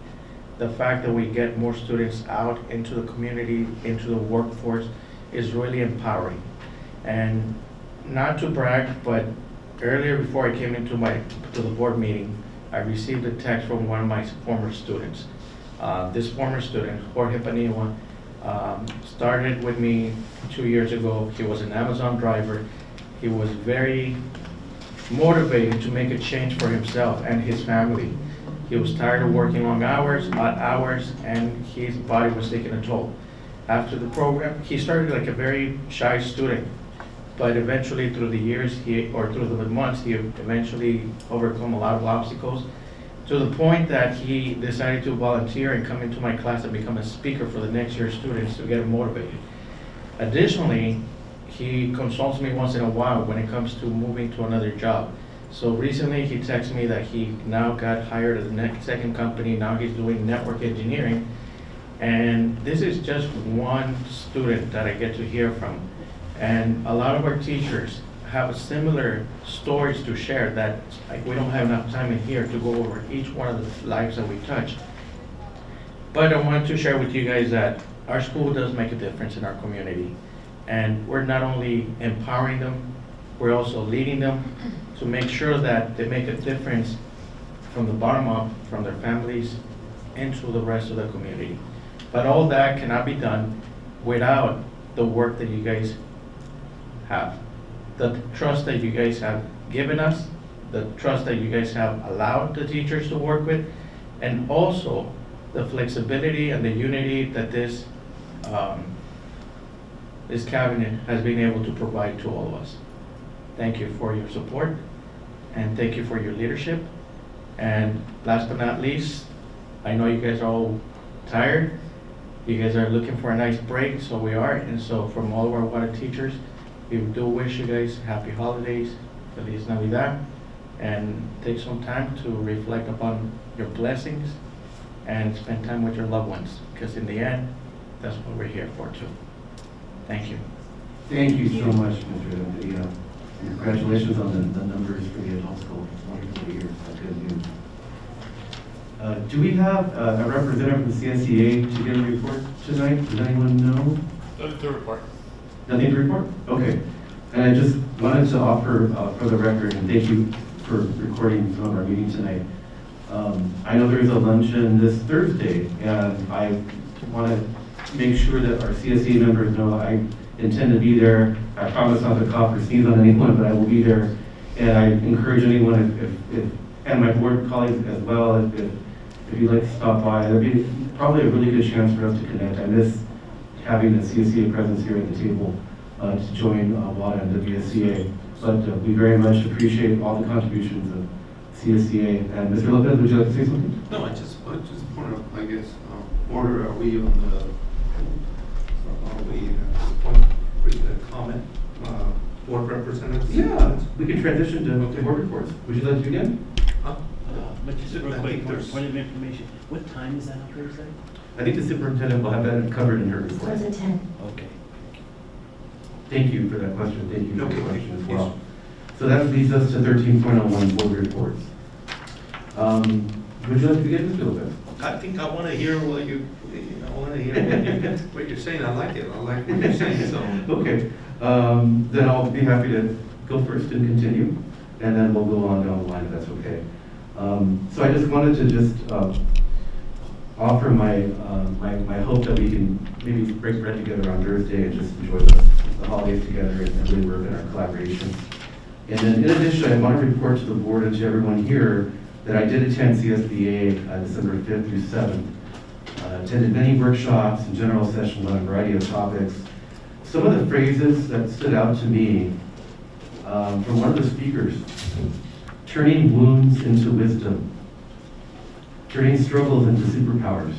The fact that we get more students out into the community, into the workforce, is really empowering. And not to brag, but earlier before I came to the board meeting, I received a text from one of my former students. This former student, Jorge Paniwa, started with me 2 years ago. He was an Amazon driver, he was very motivated to make a change for himself and his family. He was tired of working long hours, odd hours, and his body was taking a toll. After the program, he started like a very shy student, but eventually through the years, through the months, he eventually overcome a lot of obstacles to the point that he decided to volunteer and come into my class and become a speaker for the next year's students to get them motivated. Additionally, he consults me once in a while when it comes to moving to another job. So recently he texted me that he now got hired at the second company. Now he's doing network engineering. And this is just one student that I get to hear from. And a lot of our teachers have similar stories to share that we don't have enough time in here to go over each one of the lives that we touch. But I wanted to share with you guys that our school does make a difference in our community. And we're not only empowering them, we're also leading them to make sure that they make a difference from the bottom up, from their families, into the rest of the community. But all that cannot be done without the work that you guys have. The trust that you guys have given us, the trust that you guys have allowed the teachers to work with, and also the flexibility and the unity that this cabinet has been able to provide to all of us. Thank you for your support, and thank you for your leadership. And last but not least, I know you guys are all tired. You guys are looking for a nice break, so we are. And so from all of our water teachers, we do wish you guys happy holidays, Feliz Navidad, and take some time to reflect upon your blessings and spend time with your loved ones, because in the end, that's what we're here for too. Thank you. Thank you so much, Mr. Amadeo. Congratulations on the numbers for the adult school. It's wonderful to hear. That's good news. Do we have a representative from the CSEA to give a report tonight? Does anyone know? The report. Nothing to report? Okay. And I just wanted to offer for the record, and thank you for recording some of our meeting tonight. I know there is a luncheon this Thursday, and I want to make sure that our CSEA members know I intend to be there. I promise not to cough or sneeze on anyone, but I will be there. And I encourage anyone, and my board colleagues as well, if you'd like to stop by, there'd be probably a really good chance for us to connect. I miss having the CSEA presence here at the table to join WADA and WSCA. But we very much appreciate all the contributions of CSEA. And Mr. Lopez, would you like to say something? No, I just point of, I guess, order. Are we on the? Comment, board representatives? Yeah, we can transition to board reports. Would you like to begin? But just real quick, for point of information, what time is that on Thursday? I think the superintendent will have that covered in her report. Starts at 10. Okay. Thank you for that question. Thank you for the question as well. So that leads us to 13.01 board reports. Would you like to begin, Mr. Lopez? I think I want to hear what what you're saying. I like it. I like what you're saying. So okay, then I'll be happy to go first and continue, and then we'll go on down the line if that's okay. So I just wanted to offer my hope that we can maybe break bread together on Thursday and just enjoy the holidays together and really work in our collaboration. And then in addition, I want to report to the board and to everyone here that I did attend CSBA December 5th through 7th. Attended many workshops and general sessions on a variety of topics. Some of the phrases that stood out to me from one of the speakers: turning wounds into wisdom, turning struggles into superpowers,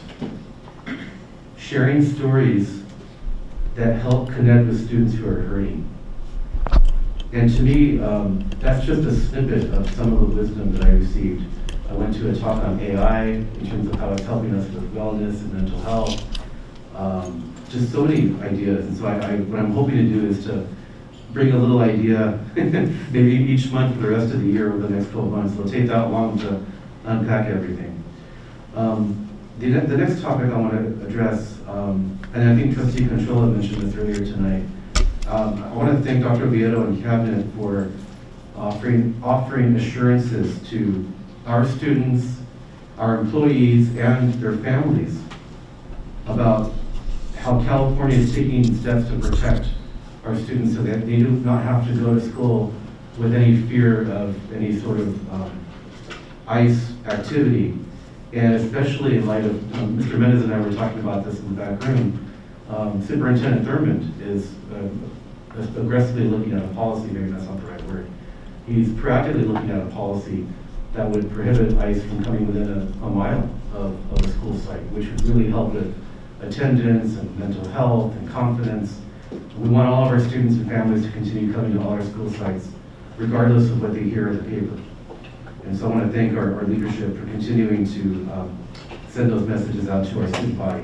sharing stories that help connect with students who are hurting. And to me, that's just a snippet of some of the wisdom that I received. I went to a talk on AI in terms of how it's helping us with wellness and mental health. Just so many ideas. And so what I'm hoping to do is to bring a little idea, maybe each month for the rest of the year over the next 12 months. It'll take that long to unpack everything. The next topic I want to address, and I think Trustee Controlla mentioned this earlier tonight. I want to thank Dr. Oviedo and Cabinet for offering assurances to our students, our employees, and their families about how California is taking steps to protect our students so that they do not have to go to school with any fear of any sort of ICE activity. And especially in light of, Mr. Mendez and I were talking about this in the back room, Superintendent Thurmond is aggressively looking at a policy, maybe that's not the right word. He's proactively looking at a policy that would prohibit ICE from coming within a mile of a school site, which would really help with attendance and mental health and confidence. We want all of our students and families to continue coming to all our school sites, regardless of what they hear in the paper. And so I want to thank our leadership for continuing to send those messages out to our student body.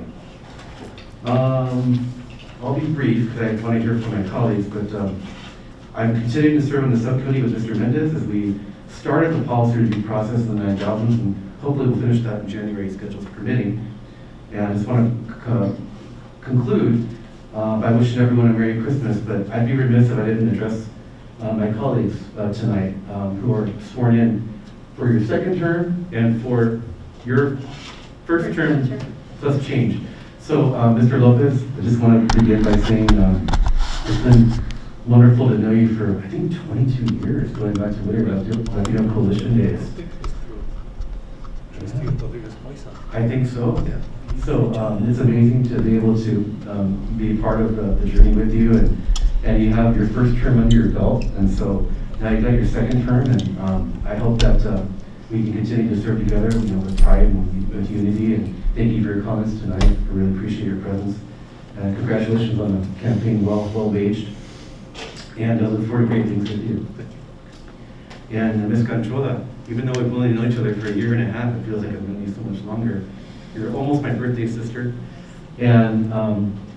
I'll be brief because I want to hear from my colleagues, but I'm continuing to serve on the subcommittee with Mr. Mendez as we started the policy review process in the 9,000s, and hopefully we'll finish that in January, schedules permitting. And I just want to conclude by wishing everyone a Merry Christmas, but I'd be remiss if I didn't address my colleagues tonight who are sworn in for your second term and for your first term plus change. So, Mr. Lopez, I just want to begin by saying it's been wonderful to know you for, I think, 22 years, going back to Latino Coalition days. I think so. So it's amazing to be able to be part of the journey with you, and you have your first term under your belt, and so now you got your second term, and I hope that we can continue to serve together, with pride and with unity. And thank you for your comments tonight. I really appreciate your presence, and congratulations on the campaign, well waged, and I look forward to great things with you. And Ms. Conchola, even though we've only known each other for a year and a half, it feels like I've known you so much longer. You're almost my birthday sister, and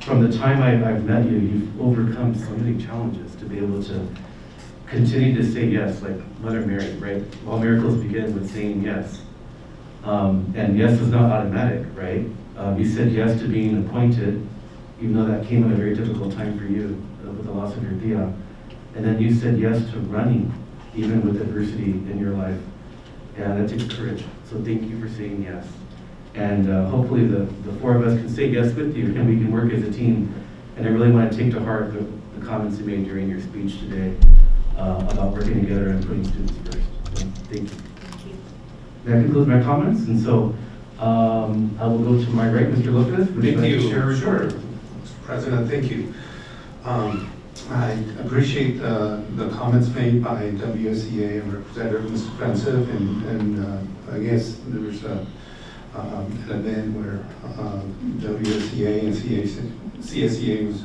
from the time I've met you, you've overcome so many challenges to be able to continue to say yes, like Mother Mary, right? All miracles begin with saying yes. And yes is not automatic, right? You said yes to being appointed, even though that came at a very difficult time for you with the loss of your tia. And then you said yes to running, even with adversity in your life. And that takes courage. So thank you for saying yes. And hopefully the four of us can say yes with you, and we can work as a team. And I really want to take to heart the comments you made during your speech today about working together and putting students first. So thank you. That concludes my comments, and so I will go to my right, Mr. Lopez. Thank you. Sure, Mr. President, thank you. I appreciate the comments made by WSEA and Representative Mr. Pensive, and I guess there was an event where WSEA and CSEA was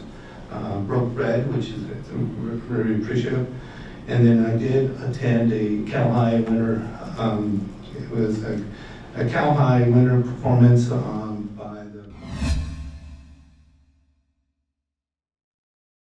broke bread, which is very appreciative. And then I did attend a Cal High winter. It was a Cal High winter performance